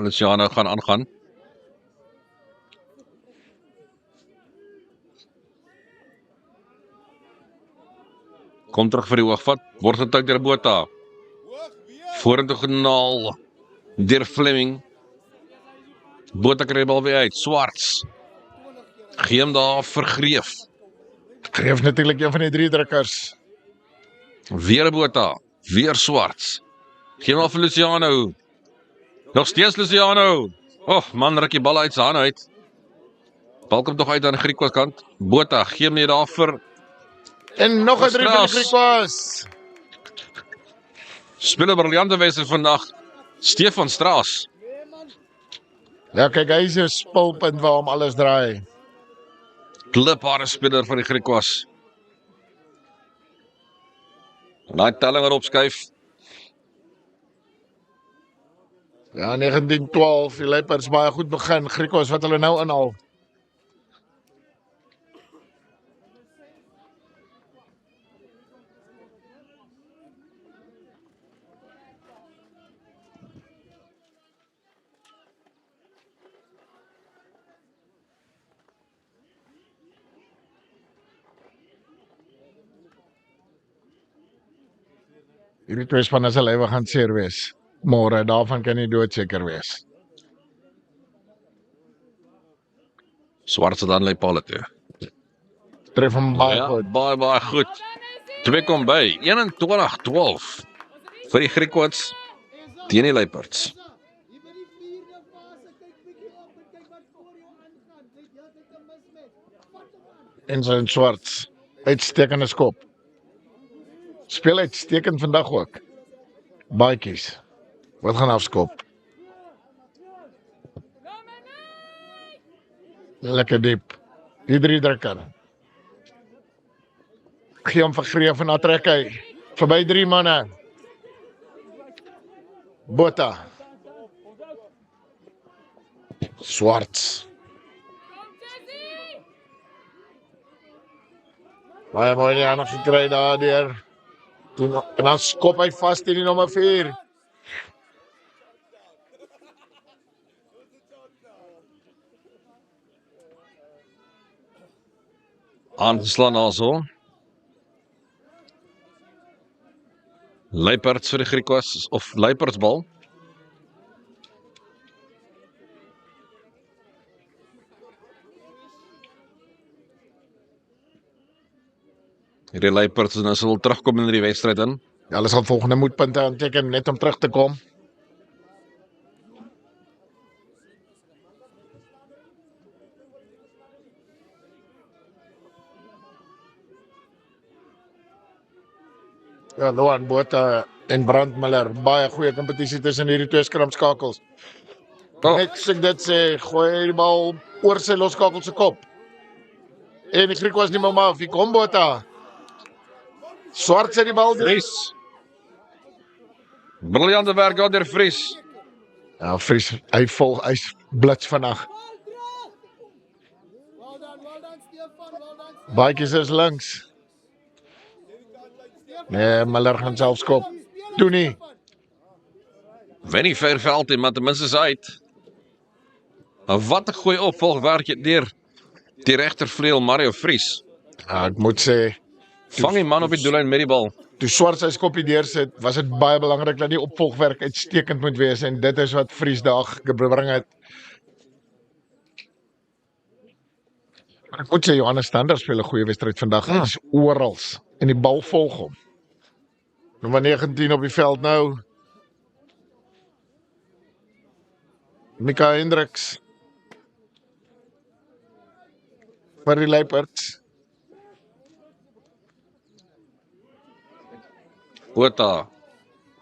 Speaker 2: Luciano gaan aangaan. Kom terug vir die oogvat. Word getik deur Botha. Vorentoe genaal deur Fleming. Botha kry die bal weer uit. Swarts. Gee hom daar vir Greef.
Speaker 3: Greef natuurlik een van die 3 drukkers.
Speaker 2: Weer Botha. Weer Swarts. Gee hom af vir Luciano. Nog steeds Luciano. Man, ruk die bal uit sy hand uit. Bal kom tog uit aan die Griekwas kant. Botha, gee hom net daar vir
Speaker 3: En nog 'n 3 vir die Griekwas.
Speaker 2: Speel 'n briljante wedstryd vandag. Stefan Straas.
Speaker 3: Ja, kyk, hy is 'n spulpunt waar hom alles draai.
Speaker 2: Kliphare speler van die Griekwas. Daai telling erop skuif.
Speaker 3: Ja, 19-12, die Luiperds baie goed begin. Griekwas wat hulle nou inhaal. Hierdie 2 spanne sal ewig gaan seer wees. Môre, daarvan kan jy doodseker wees.
Speaker 2: Swart se dan lê paal toe.
Speaker 3: Tref hom baie goed.
Speaker 2: Baie goed. 2 kom by. 21-12 vir die Griekwas. teen die Leopards.
Speaker 4: Hier by die 4de fase, kyk bietjie op en kyk wat voor jou aangaan. Net heeltyd 'n mismatch. Vat hom aan.
Speaker 3: En so in Swarts. Uitstekende skop. Speel uitstekend vandag ook. Baadjies. Wat gaan afskop? Lekker diep. Die 3 drukker. Gee hom vir Greef en trek hy. Verby 3 manne. Botha. Swarts. Baie mooi nie nog gekry daardeur. En dan skop hy vas teen die nommer 4.
Speaker 2: Aangeslaan also. Leopards vir die Griquas of Leopards bal. Hierdie Leopards nou sal terugkom in die wedstryd in.
Speaker 3: Ja, hulle sal volgende moedpunte aanteken net om terug te kom. Ja, Loan Botha en Brandmiller, baie goeie kompetisie tussen hierdie twee skramskakels.
Speaker 2: Oh.
Speaker 3: Net soos ek dit sê, gooi die bal oor sy loskakel se kop. En die Griek was nie meer af, hier kom Botha. Swart sy die bal deur.
Speaker 2: Vries. Briljante werk daar deur Vries.
Speaker 3: Ja, Vries, hy's blits vandag.
Speaker 4: Well done, Stefan, well done.
Speaker 3: Baadjies is links. Nee, Miller gaan self skop. Doen nie.
Speaker 2: Wennie Verveld en maar ten minste is uit. En wat 'n goeie opvolgwerk het deur die regtervleuel Mario Vries.
Speaker 3: Ja, ek moet sê,
Speaker 2: Vang die man op die doellyn met die bal.
Speaker 3: toe Swart sy skoppie deursit, was dit baie belangrik dat die opvolgwerk uitstekend moet wees en dit is wat Vries daar gebring het. Maar ek moet sê, Johannes Stander speel 'n goeie wedstryd vandag. Hy is orals en die bal volg hom. Nommer 19 op die veld nou. Mika Hendricks. Vir die Leopards.
Speaker 2: Botha.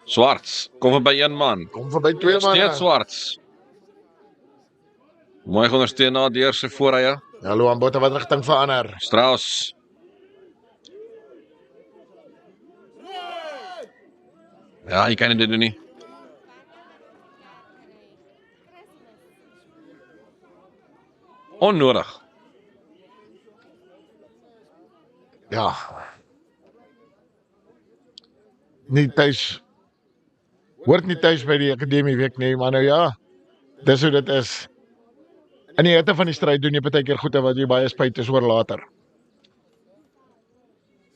Speaker 2: Swarts. Kom verby een man.
Speaker 3: Kom verby 2 manne.
Speaker 2: Steeds Swarts. Mooi ondersteun na deur sy voorrye.
Speaker 3: Ja, Loan Botha wat rigting verander.
Speaker 2: Strauss. Ja, jy kan dit doen nie. Onnodig.
Speaker 3: Ja. Nie thuis. Hoort nie thuis by die akademie week nie, maar nou ja. Dis hoe dit is. In die hitte van die stryd doen jy partykeer goede wat jy baie spyt is oor later.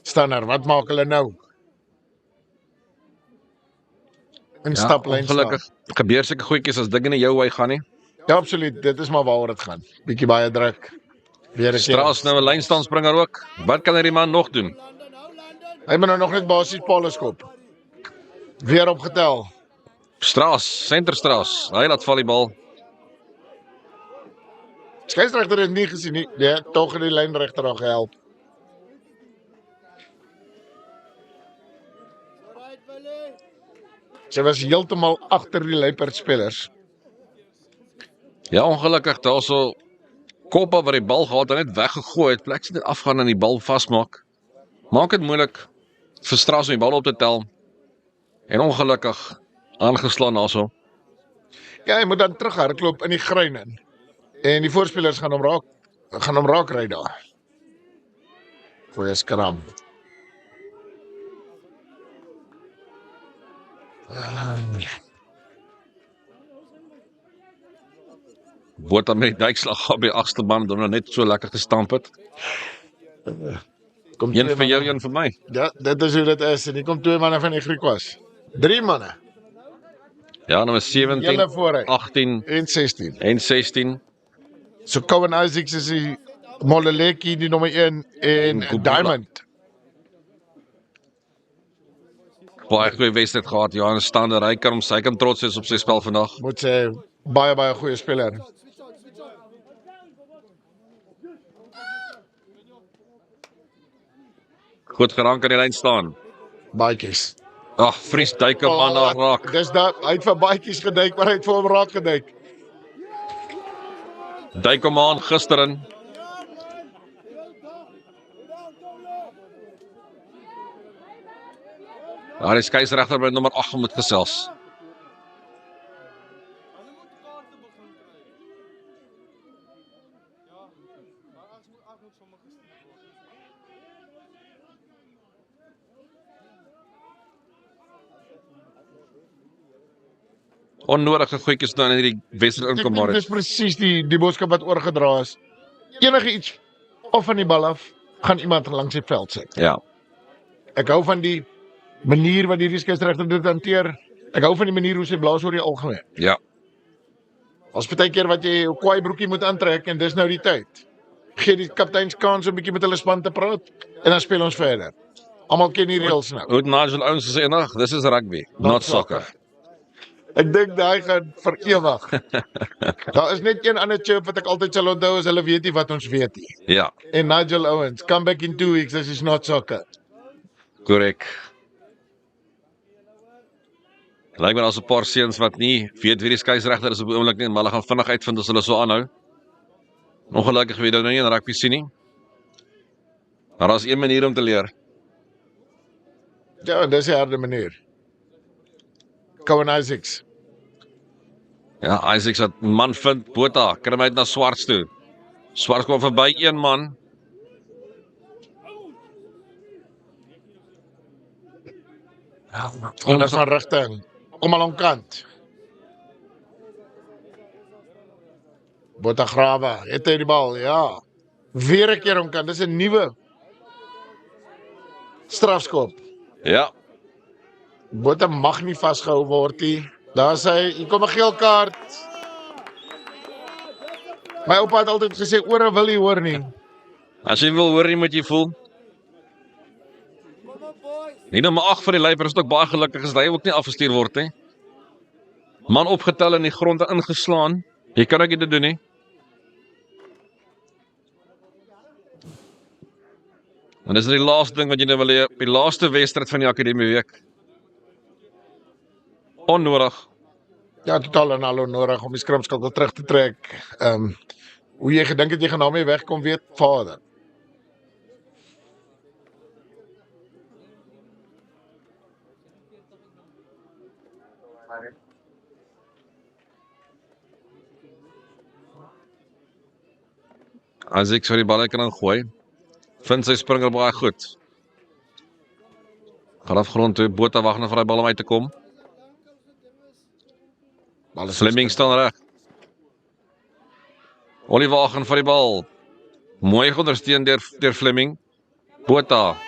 Speaker 3: Stanner, wat maak hulle nou? In staplyn staan.
Speaker 2: ongelukkig gebeur sulke goedjies as dinge nie jou wy gaan nie.
Speaker 3: Ja, absoluut. Dit is maar waaroor dit gaan. Bietjie baie druk. Weer 'n keer.
Speaker 2: Strauss nou 'n lynstaanspringer ook. Wat kan hierdie man nog doen?
Speaker 3: Hy moet nou nog net basies palle skop. Weer opgetel.
Speaker 2: Strauss, center Strauss. Hy laat val die bal.
Speaker 3: Skeieregter het nie gesien nie. Nee, tog in die lynregter daar gehelp.
Speaker 4: Right, Willie.
Speaker 3: Sy was heeltemal agter die Leopards spelers.
Speaker 2: Ja, ongelukkig daarso Koppa wat die bal gehad en net weggegooi het. Plek net afgaan en die bal vasmaak. Maak dit moeilik vir Strauss om die bal op te tel. En ongelukkig aangeslaan daarso.
Speaker 3: Ja, hy moet dan terughardloop in die gruin in. En die voorspelers gaan hom raak ry daar. Goeie skram.
Speaker 2: Botha met die duikslag op die agste band om nou net so lekker gestamp het.
Speaker 3: Kom
Speaker 2: Een
Speaker 3: twee
Speaker 2: vir jou,
Speaker 3: manne.
Speaker 2: een vir my.
Speaker 3: Ja, dit is hoe dit is. En hier kom 2 manne van die Griquas. 3 manne.
Speaker 2: Ja, nou is 17,
Speaker 3: Julle vooruit.
Speaker 2: 18
Speaker 3: En 16.
Speaker 2: en 16.
Speaker 3: So Cohen Isaacs is die Moleleki, die nommer 1 en
Speaker 2: Kubula.
Speaker 3: Diamond.
Speaker 2: Baie goeie wedstryd gehad, Johan Stander, hy kan trots wees op sy spel vandag.
Speaker 3: Moet sê baie goeie speler.
Speaker 4: Switch on.
Speaker 2: Goed gerank aan die lyn staan.
Speaker 3: Baadjies.
Speaker 2: Ag, Fries duik hom aan daar raak.
Speaker 3: Dis dat hy het vir baadjies geduik, maar hy het vir hom raak geduik.
Speaker 2: Duik hom aan gisterin. Daar is skeieregter by nommer 8 moet gesels. Onnodige goedjies nou in hierdie wedstryd inkom maar.
Speaker 3: Dis presies die boodskap wat oorgedra is. Enige iets of van die bal af, gaan iemand langs die veld sit.
Speaker 2: Ja.
Speaker 3: Ek hou van die manier wat hierdie skeieregter dit hanteer. Ek hou van die manier hoe sy blaas oor die algemeen.
Speaker 2: Ja.
Speaker 3: As baie keer wat jy 'n kwaai broekie moet aantrek en dis nou die tyd. Gee die kapteins kans om 'n bietjie met hulle span te praat en dan speel ons verder. Almal ken die reëls nou.
Speaker 2: Oud Nigel Owens sê eendag, this is rugby, not soccer.
Speaker 3: Ek dink daai gaan vir ewig. Daar is net een ander chirp wat ek altyd sal onthou as hulle weet nie wat ons weet nie.
Speaker 2: Ja,
Speaker 3: En Nigel Owens, come back in 2 weeks, this is not soccer.
Speaker 2: korrek. Lyk my daar's 'n paar seuns wat nie weet wie die skeieregter is op die oomblik nie, maar hulle gaan vinnig uitvind as hulle so aanhou. Ongelukkig weet hulle nou nie in rugby sien nie. Maar daar's een manier om te leer.
Speaker 3: Ja, dis 'n harde manier. Cohen Isaacs.
Speaker 2: Ja, Isaacs wat man vind, Botha, kry hom uit na Swarts toe. Swarts kom verby een man.
Speaker 3: En dis van rigting. Kom al aan kant. Botha grawe, het hy die bal, ja. Weer 'n keer om kant, dis 'n nuwe strafskop.
Speaker 2: Ja,
Speaker 3: Botha mag nie vasgehou word nie. Daar sê hier kom 'n geel kaart. My oupa het altyd gesê ore wil jy hoor nie.
Speaker 2: as jy wil hoor, jy moet jy voel. Nie nommer 8 vir die Luipers is ook baie gelukkig as hy ook nie afgestuur word nie. Man opgetel in die grond en ingeslaan. Jy kan ook nie dit doen nie. En dis die laaste ding wat jy nou wil hê, op die laaste wedstryd van die akademieweek. Onnodig.
Speaker 3: Ja, totaal en al nodig om die skrimskakel terug te trek. Hoe jy gedink het jy gaan daarmee wegkom, weet vader.
Speaker 2: As ek so die bal kan ingooi, vind sy springer baie goed. Gaan afgrond toe, Botha wag nog vir die bal om uit te kom.
Speaker 3: Bal is
Speaker 2: Fleming staan reg. Oliver gaan vir die bal. Mooi ondersteun deur Fleming. Botha.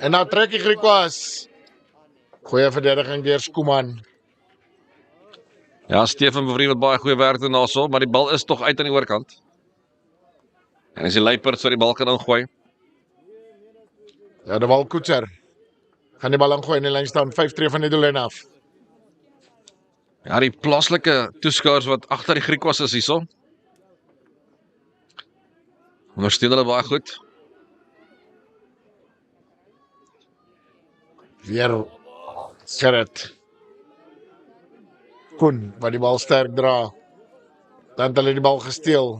Speaker 3: En nou trek die Griekwas. Goeie verdediging deur Skuman.
Speaker 2: Ja, Stefan Bevrie wat baie goeie werk doen daarso, maar die bal is tog uit aan die oorkant. En as die Luipers so die bal kan ingooi.
Speaker 3: Ja, die bal Koetser. Gaan die bal ingooi in die lyn staan 5 tree van die doellyn af.
Speaker 2: Ja, die plaaslike toeskouers wat agter die Griekwas is hierso. Ondersteun hulle baie goed.
Speaker 3: Weer Gerrit. Koen wat die bal sterk dra. Dan het hulle die bal gesteel.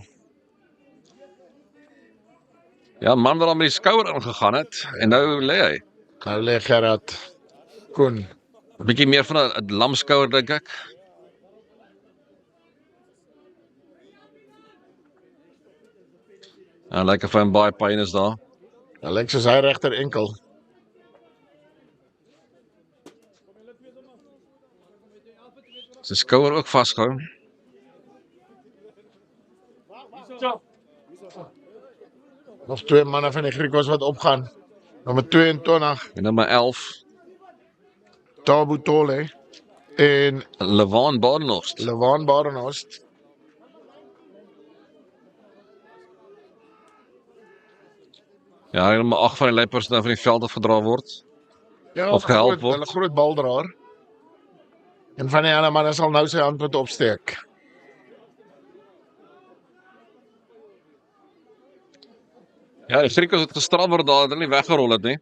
Speaker 2: Ja, man wat aan met die skouer ingegaan het en nou lê hy.
Speaker 3: Nou lê Gerrit. Koen.
Speaker 2: 'n Bietjie meer van 'n lamskouer dink ek. Ja, lyk of hy baie pyn is daar.
Speaker 3: Hy lyk soos hy regter enkel.
Speaker 2: Sy skouer ook vasgehou.
Speaker 5: So,
Speaker 3: Nog 2 manne van die Griekwas wat opgaan. Nommer 22,
Speaker 2: En nommer 11,
Speaker 3: Tabu Tole en
Speaker 2: Levaan Badenhorst.
Speaker 3: Levaan Badenhorst.
Speaker 2: Ja, nommer 8 van die Luipers nou van die veld afgedra word.
Speaker 3: Ja,
Speaker 2: Of gehelp
Speaker 3: groot,
Speaker 2: word.
Speaker 3: hulle groot baldraer. En van die ander manne sal nou sy hand moet opsteek.
Speaker 2: Ja, die Griekers het gestraf word daar, dat hulle nie weggerol het nie.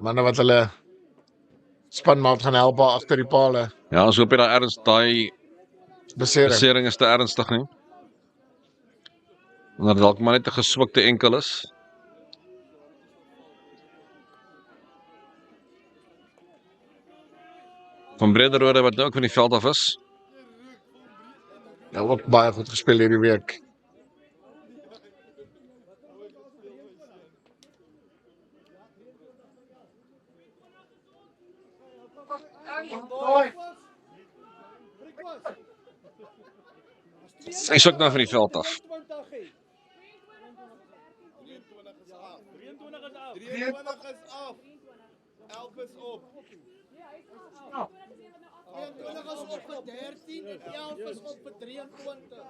Speaker 3: Manne wat hulle spanmaat gaan help daar agter die pale.
Speaker 2: Ja, ons hoop jy daar ergens daai
Speaker 3: Besering.
Speaker 2: besering is te ernstig nie. En dat dalk maar net 'n geswikte enkel is. Van Brederode wat nou ook van die veld af is.
Speaker 3: Ja, ook baie goed gespeel hierdie week.
Speaker 2: Hy soek nou van die veld af.
Speaker 4: 23 is af. 11 is op. 22 is op vir 13 en 11 is op vir 23.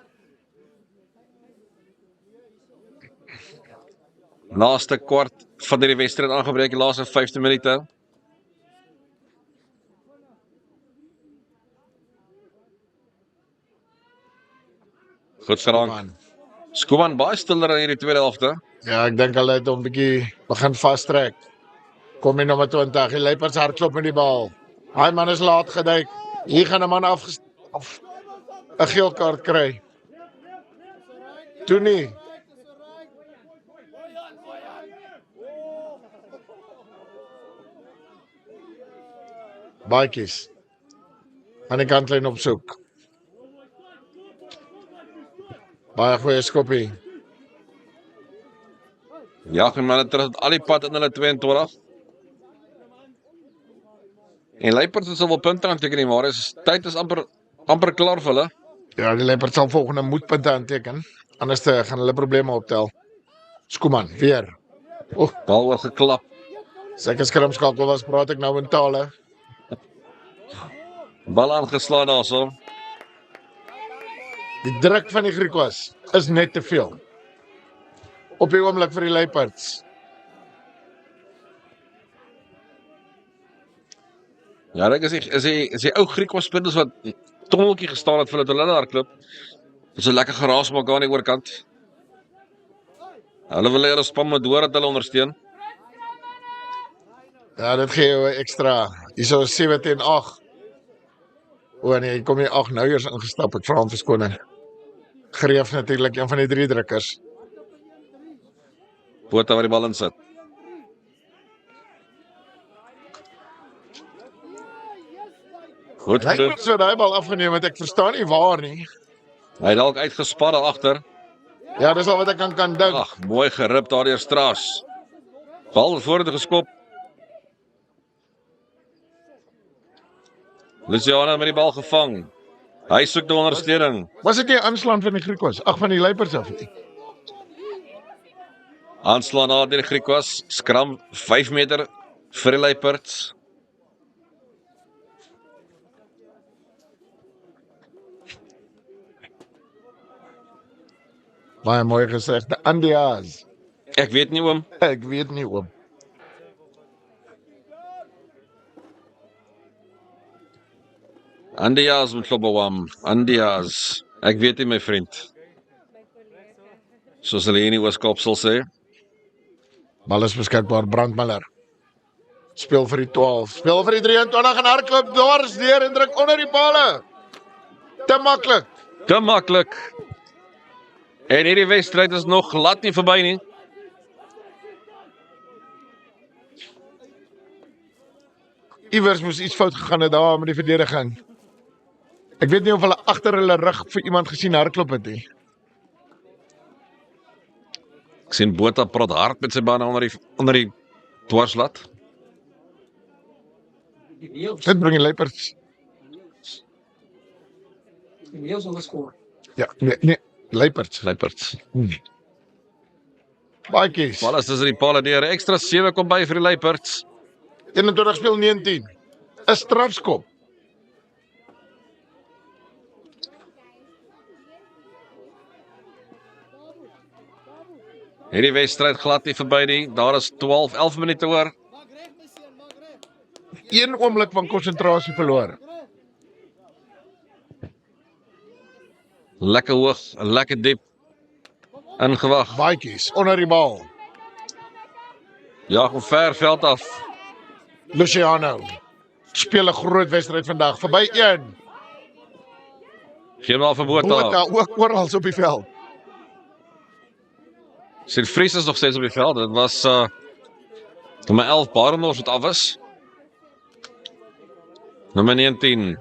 Speaker 2: Laaste kwart van die wedstryd aangebreek, die laaste 15 minute. Goed geraak.
Speaker 3: Man.
Speaker 2: Skuman baie stiller in hierdie tweede helfte.
Speaker 3: Ja, ek dink hulle het hom bietjie begin vastrek. Kom in nommer 20. Die Leopards hardloop met die bal. Daai man is laat geduik. Hier gaan 'n man of 'n geel kaart kry. Toe nie. Baadjies. Aan die kantlyn op soek. Baie goeie skoppie.
Speaker 2: Ja, en manne terug al die pad in hulle 22. En Leopards sal wel punte aanteken nie, maar tyd is amper klaar vir hulle.
Speaker 3: Ja, die Leopards sal volgende moedpunte aanteken. Anders gaan hulle probleme optel. Skuman, weer.
Speaker 2: Bal was geklap.
Speaker 3: Seker skrimskakel was, praat ek nou in tale.
Speaker 2: Bal aangeslaan daarso.
Speaker 3: Die druk van die Griekwas is net te veel. Op die oomblik vir die Leopards.
Speaker 2: Ja, ek is die ou Griekwas spelers wat tonneltjie gestaan het vir hulle hardloop. Dis 'n lekker geraas maak aan die oorkant. Hulle wil hê hulle span moet hoor dat hulle ondersteun.
Speaker 3: Ja, dit gee jou ekstra. Hierso is 7-8. O nee, hier kom jy 8 nou eers ingestap. Ek vra hom verskoning. Greef natuurlik een van die 3 drukkers.
Speaker 2: Botha wat die bal insit. Goed
Speaker 3: Lyk
Speaker 2: gedoen.
Speaker 3: my so daai bal afgeneem het, ek verstaan nie waar nie.
Speaker 2: Hy het dalk uitgespat daar agter.
Speaker 3: Ja, dis al wat ek kan dink.
Speaker 2: Ag, mooi gerip daar deur Straas. Bal vorentoe geskop. Luciano met die bal gevang. Hy soek die ondersteuning.
Speaker 3: Was dit nie 'n aanslaan van die Griekwas? Ag, van die Leopards af nie.
Speaker 2: Aanslaan na die Griekwas. Skram 5 meter vir die Leopards.
Speaker 3: Baie mooi gesegde. Andias.
Speaker 2: Ek weet nie oom.
Speaker 3: Ek weet nie oom.
Speaker 2: Andias met Klobowam. Andias. Ek weet nie my vriend. Soos hulle hier in die Ooskaap sal sê.
Speaker 3: Bal is beskikbaar, Brandmiller. Speel vir die 12. Speel vir die 23 en hardloop dwars deur en druk onder die pale. Te maklik.
Speaker 2: Te maklik. En hierdie wedstryd is nog glad nie verby nie.
Speaker 3: Iewers moes iets fout gegaan het daar met die verdediging. Ek weet nie of hulle agter hulle rug vir iemand gesien hardloop het nie.
Speaker 2: Ek sien Botha praat hard met sy bane onder die dwarslat.
Speaker 3: Dit bring die Leopards. Ja, nee, Leopards.
Speaker 2: Leopards.
Speaker 3: Baadjies.
Speaker 2: Bal is tussen die pale deur. Ekstra 7 kom by vir die Leopards.
Speaker 3: 21 speel 19. 'n Strafskop.
Speaker 2: Hierdie wedstryd glad nie verby nie. Daar is 12, 11 minute oor.
Speaker 4: Maak reg my seun, maak reg.
Speaker 3: Een oomblik van konsentrasie verloor.
Speaker 2: Lekker hoog, lekker diep. Ingewag.
Speaker 3: Baadjies onder die bal.
Speaker 2: Jag hom ver veld af.
Speaker 3: Luciano speel 'n groot wedstryd vandag. Verby 1.
Speaker 2: Geen mal vir Botha.
Speaker 3: Botha ook oral op die veld.
Speaker 2: Sien Vries is nog steeds op die veld. Dit was nummer 11 Barenhorst wat af is. Nummer 19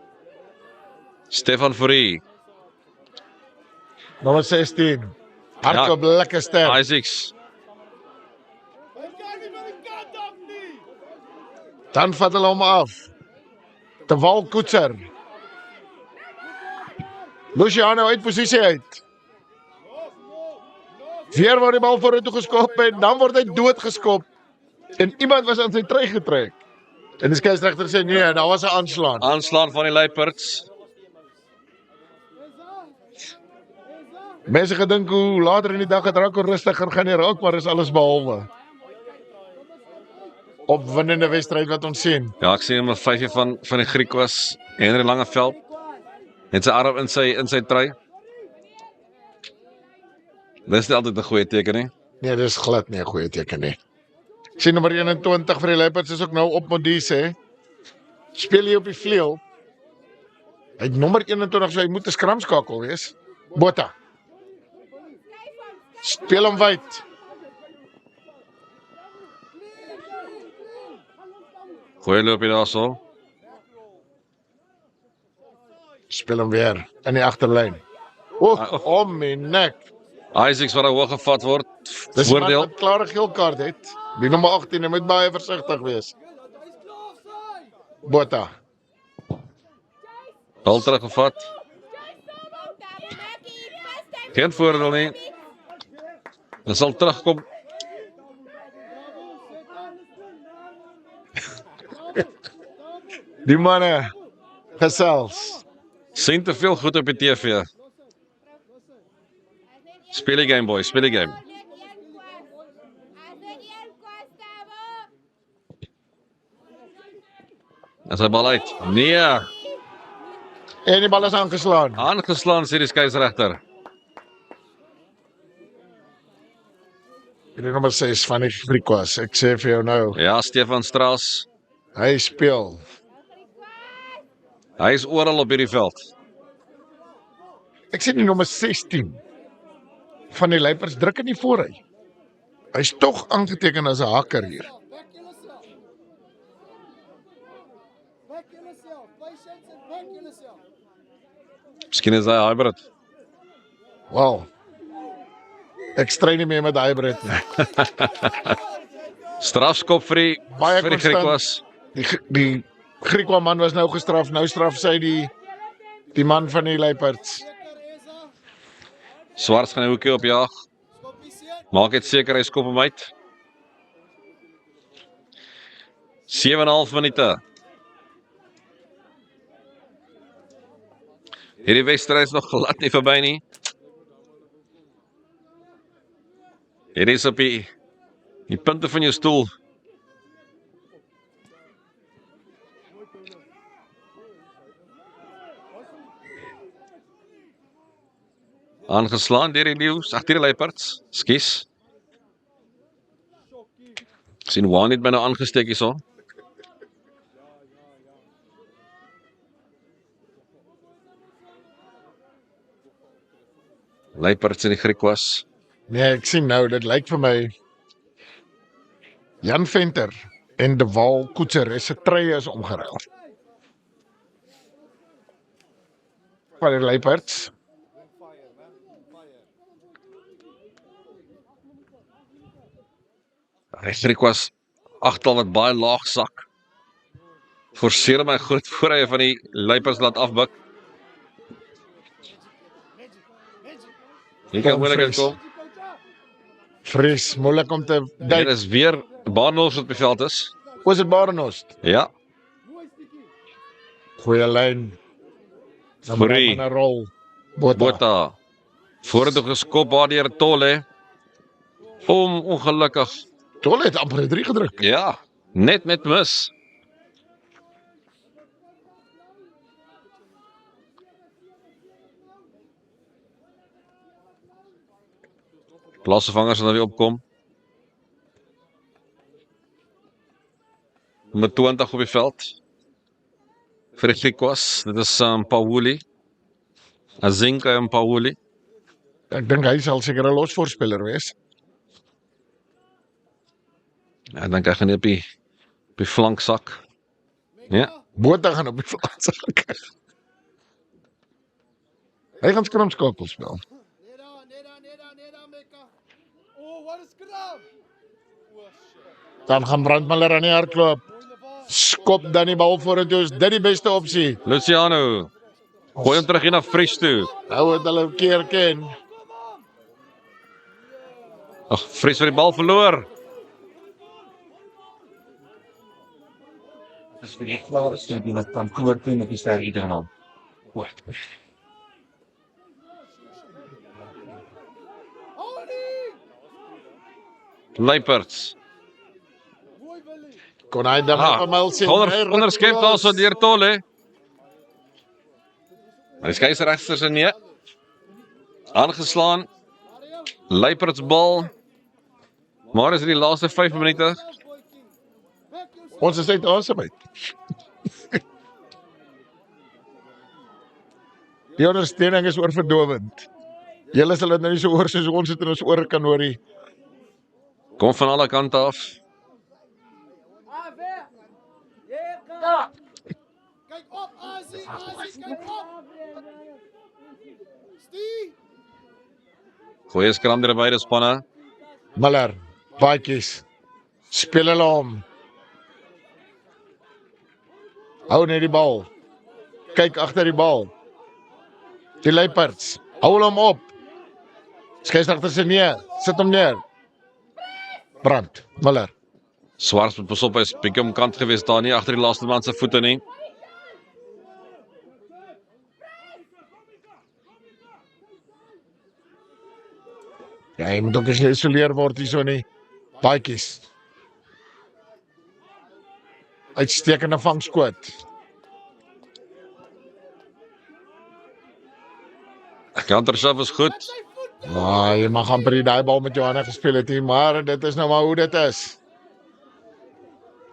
Speaker 2: Stefan Fourie.
Speaker 3: Nommer 16. Hardloop lekker sterk.
Speaker 2: Isaacs.
Speaker 4: Hy kan nie van die kant af nie.
Speaker 3: Dan vat hulle hom af. Terwyl Koetser. Luciano uit posisie uit. Weer word die bal vorentoe geskop en dan word hy doodgeskop. En iemand was aan sy trui getrek. En die skeieregter sê nee, daar was 'n aanslaan.
Speaker 2: Aanslaan van die Luiperds.
Speaker 3: Mense gedink hoe later in die dag het raak hoe rustiger gaan nie raak, maar is alles behalwe. Opwindende wedstryd wat ons sien.
Speaker 2: Ja, ek sien nummer 5 van die Griek was Henry Langeveld. Met sy arm in sy trui. Dis nie altyd 'n goeie teken nie.
Speaker 3: Nee, dis glad nie 'n goeie teken nie. Ek sien nommer 21 vir die Leopards is ook nou op Modise. Speel hy op die vleuel. Hy het nommer 21, so hy moet 'n skramskakel wees. Botha. Speel hom wyd.
Speaker 2: Goeie loopie daarso.
Speaker 3: Speel hom weer in die agterlyn. Om my nek.
Speaker 2: Isaacs wat hoog gevat word.
Speaker 3: Dis 'n man
Speaker 2: Voordeel.
Speaker 3: wat klare geel kaart het. Die nommer 18, hy moet baie versigtig wees.
Speaker 4: Hy's klaar sy.
Speaker 3: Botha.
Speaker 2: Bal teruggevat. Geen voordeel nie. Hy sal terugkom.
Speaker 3: Die manne gesels.
Speaker 2: Sien te veel goed op die TV. Speel die game, boys. Speel die game. Is hy bal uit? Nee.
Speaker 3: En die bal is aangeslaan.
Speaker 2: Aangeslaan, sê die skeieregter.
Speaker 3: Die nommer 6 van die Griekwas. Ek sê vir jou nou,
Speaker 2: Ja, Stefan Straas.
Speaker 3: hy speel.
Speaker 2: Hy is oral op hierdie veld.
Speaker 3: Ek sien die nommer 16 van die Leopards druk in die voorry. Hy's tog aangeteken as 'n hakker hier.
Speaker 4: Back yourself. Back yourself. Patience and back yourself.
Speaker 2: Miskien is hy hybrid.
Speaker 3: Wow. Ek strei nie meer met hybrid nie.
Speaker 2: Strafskop vir die
Speaker 3: Baie
Speaker 2: vir die
Speaker 3: konstant.
Speaker 2: Griekwas.
Speaker 3: Die Griekwa man was nou gestraf. Nou straf sy die man van die Leopards.
Speaker 2: Swarts gaan 'n hoekie opjaag.
Speaker 4: Skoppie seun.
Speaker 2: Maak dit seker hy skop hom uit. 7,5 minute. Hierdie wedstryd is nog glad nie verby nie. Hierdie is op die punte van jou stoel. Aangeslaan deur die Leeu's, agter die Leopards. Skus. Sien Juan het byna aangesteek hierso. Leopards in die Griekwas.
Speaker 3: Nee, ek sien nou, dit lyk vir my Jan Venter en De Waal Koetser se truie is omgeruil. Van die Leopards.
Speaker 2: Die Griekwas agtal wat baie laag sak. Forceer my groot voorrye van die Leopards laat afbuk. Hier kan moeilik kom.
Speaker 3: Fris, moeilik om te
Speaker 2: Dit
Speaker 3: dink.
Speaker 2: is weer Baarnhorst wat op die veld is.
Speaker 3: Was dit Barenhorst?
Speaker 2: Ja,
Speaker 3: Goeie lyn. Dan
Speaker 2: Fourie.
Speaker 3: moet hy 'n rol. Botha.
Speaker 2: Botha. Vorentoe geskop waar deur Tolle. Ongelukkig.
Speaker 3: Tol het amper 'n 3 gedruk.
Speaker 2: Ja, net met mis. Plaasvervangers wat weer opkom. Met 20 op die veld. Vir die Griquas, dit is Pauli. Azinka en Pauli.
Speaker 3: Ek dink hy sal seker 'n losvoorspeler wees.
Speaker 2: Ja, dan kry hy nie op die flank sak. Ja,
Speaker 3: Botha gaan op die veld sak. Hy gaan skrimskakel speel.
Speaker 4: Neda, Mekka. Oh, wat 'n skrap.
Speaker 3: Dan gaan Brandmiller aan die hardloop. Skop dan die bal vorentoe, is dit die beste opsie.
Speaker 2: Luciano. Gooi hom terug hier na Fries toe.
Speaker 3: Nou het hulle 'n keer ken.
Speaker 2: Ag, Fries vir die bal verloor.
Speaker 5: Dis vir die klaar is die wat kan groot doen met die ster hier dan.
Speaker 2: Leiperts.
Speaker 3: Kon hy dan op 'n myl sien.
Speaker 2: Onderskep daarso deur Tolle. Maar die skeieregter se nee. Aangeslaan. Leiperts bal. Maar is dit die laaste 5 minute?
Speaker 3: Ons is uit asem uit. Die ondersteuning is oorverdowend. Julle sal dit nou nie so hoor soos ons dit in ons ore kan hoor nie.
Speaker 2: Kom van alle kante af.
Speaker 4: Kyk op, Asie, kyk op. Stie.
Speaker 2: Goeie skram deur beide spanne.
Speaker 3: Miller, Baatjies. Speel hulle om. Hou net die bal. Kyk agter die bal. Die Leiperts. Hou hom op. Skeieregter sê nee, sit hom neer. Brand, Miller.
Speaker 2: Swarts moet pas op, hy is bietjie omkant gewees daar nie agter die laaste man se voete nie.
Speaker 3: Ja, hy moet ook eens geïsoleer word hierso nie. Baatjies. Uitstekende vangskoot.
Speaker 2: Countershove is goed.
Speaker 3: Ja, jy mag amper die daai bal met jou hande gespeel het nie, maar dit is nou maar hoe dit is.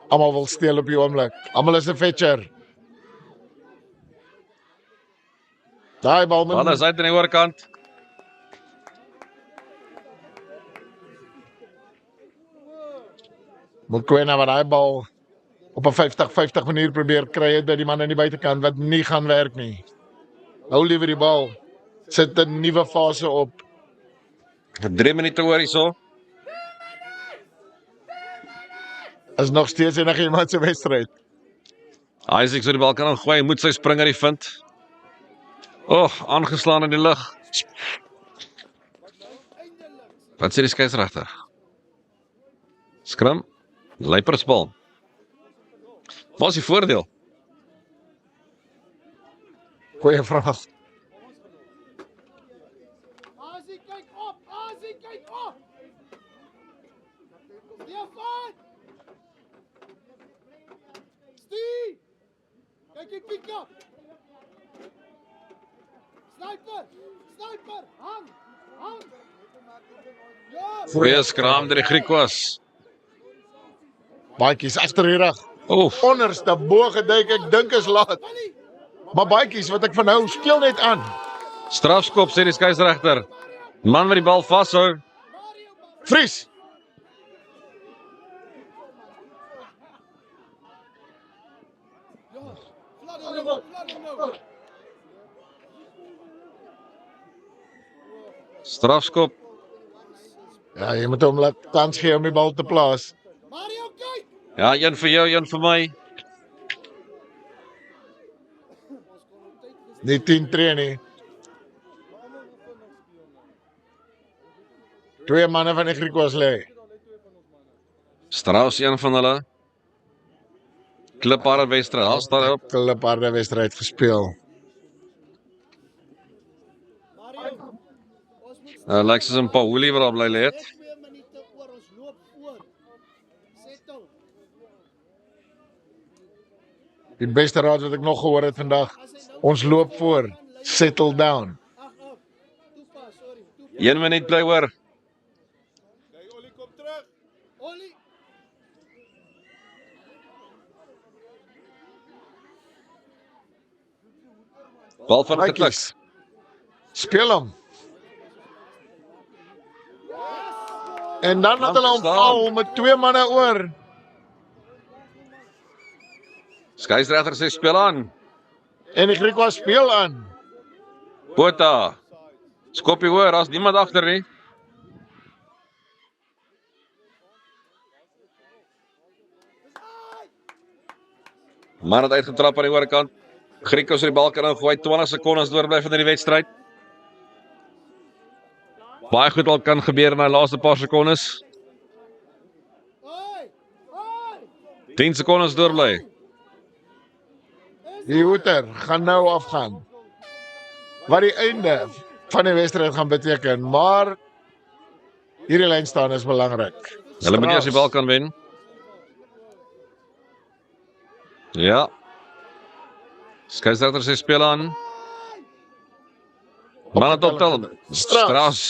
Speaker 3: Almal wil steel op die oomblik. Almal is 'n fetcher. Daai bal
Speaker 2: Bal
Speaker 3: moet
Speaker 2: is uit aan die oorkant.
Speaker 3: Mokoena wat daai bal op 'n 50-50 manier probeer kry het by die man aan die buitekant wat nie gaan werk nie. Hou liewer die bal. Sit 'n nuwe fase op.
Speaker 2: 3 minute oor hierso.
Speaker 3: Is nog steeds enigiemand se wedstryd.
Speaker 2: Isaac sou die bal kan gooi, moet sy springer vind. Aangeslaan in die lug. Wat sê die skeieregter? Skram. Leipersbal. Wat is die voordeel?
Speaker 3: Goeie vraag.
Speaker 4: Asie, kyk op, kyk op. Stefan. Stie. Kyk die pick up. Sniper, hang. Ja.
Speaker 2: Goeie skram deur die Griquas.
Speaker 3: Baatjies agter die rug. Onderste bo geduik, ek dink is laat. Maar Baatjies wat ek van nou speel net aan.
Speaker 2: Strafskop sê die skeieregter. Man wat die bal vashou.
Speaker 3: Fries.
Speaker 2: Strafskop.
Speaker 3: Ja, jy moet hom laat kans gee om die bal te plaas.
Speaker 4: Mario, kyk.
Speaker 2: Ja, een vir jou, een vir my.
Speaker 3: Nie 10 tree nie. 2 manne van die Griquas lê.
Speaker 2: Strauss een van hulle. Klipharde wedstryd. Daar staan hy op.
Speaker 3: Klipharde wedstryd gespeel.
Speaker 2: Alexis en Pauli wat daar bly lê het.
Speaker 4: 2 minute
Speaker 3: Die beste raad wat ek nog gehoor het vandag. Ons loop voor. Settle down.
Speaker 2: 1 minuut bly oor.
Speaker 4: Ollie,
Speaker 2: Bal van
Speaker 3: Maatjies.
Speaker 2: Kitliks.
Speaker 3: Speel hom. En dan het hulle hom
Speaker 2: staan.
Speaker 3: val met 2 manne oor.
Speaker 2: Skeieregter sê speel aan.
Speaker 3: En die Griekwa speel aan.
Speaker 2: Botha. Skoppie hoor, as niemand agter nie. Man het uitgetrap aan die oorkant. Griekos het die bal kan ingooi, 20 sekondes doorbly van die wedstryd. Baie goed al kan gebeur in die laaste paar sekondes. 10 sekondes doorbly.
Speaker 3: Die hoeter gaan nou afgaan. Wat die einde van die wedstryd gaan beteken, maar hierdie lyn staan is belangrik.
Speaker 2: Hulle moet eers die bal kan wen. Ja. Skeieregter sê speel aan. Man het optel. Stras.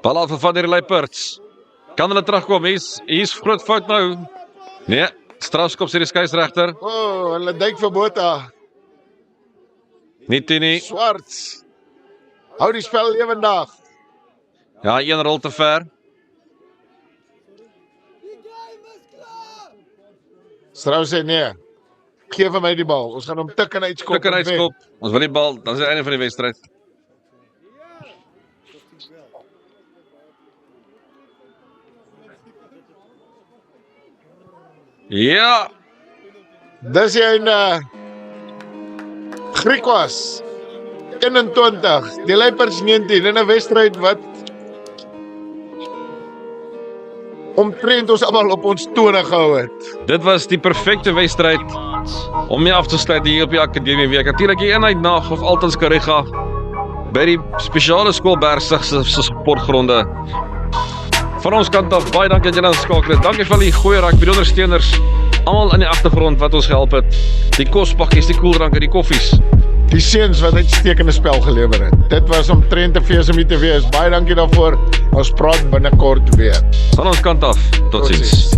Speaker 2: Bal af van die Leiperts. Kan hulle terugkom? Hier's groot fout nou. Nee, strafskop sê die skeieregter.
Speaker 3: Hulle duik vir Botha.
Speaker 2: Nie.
Speaker 3: Swarts. Hou die spel lewendig.
Speaker 2: Ja, 1 rol te ver.
Speaker 3: Strauss sê nee. Geef vir my die bal. Ons gaan hom tik en uitskop.
Speaker 2: Tik en uitskop. Ons wil die bal, dan is die einde van die wedstryd. Ja,
Speaker 3: Dis die einde. Griekwas 21, die Leipers 19 in 'n wedstryd wat omtrent ons almal op ons tone gehou het.
Speaker 2: dit was die perfekte wedstryd om mee af te sluit hier op die Akademie Week. Natuurlik die eenheid nag of Altens Kariga by die spesiale skool Bergsig se sportgronde. Van ons kant af baie dankie dat julle ingeskakel het. Dankie vir al die goeie rugby ondersteuners, almal in die agtergrond wat ons gehelp het. Die kospakkies, die koeldranke, die koffies.
Speaker 3: Die seuns wat uitstekende spel gelewer het. Dit was omtrent 'n fees om hier te wees. Baie dankie daarvoor. Ons praat binnekort weer.
Speaker 2: Van ons kant af, totsiens.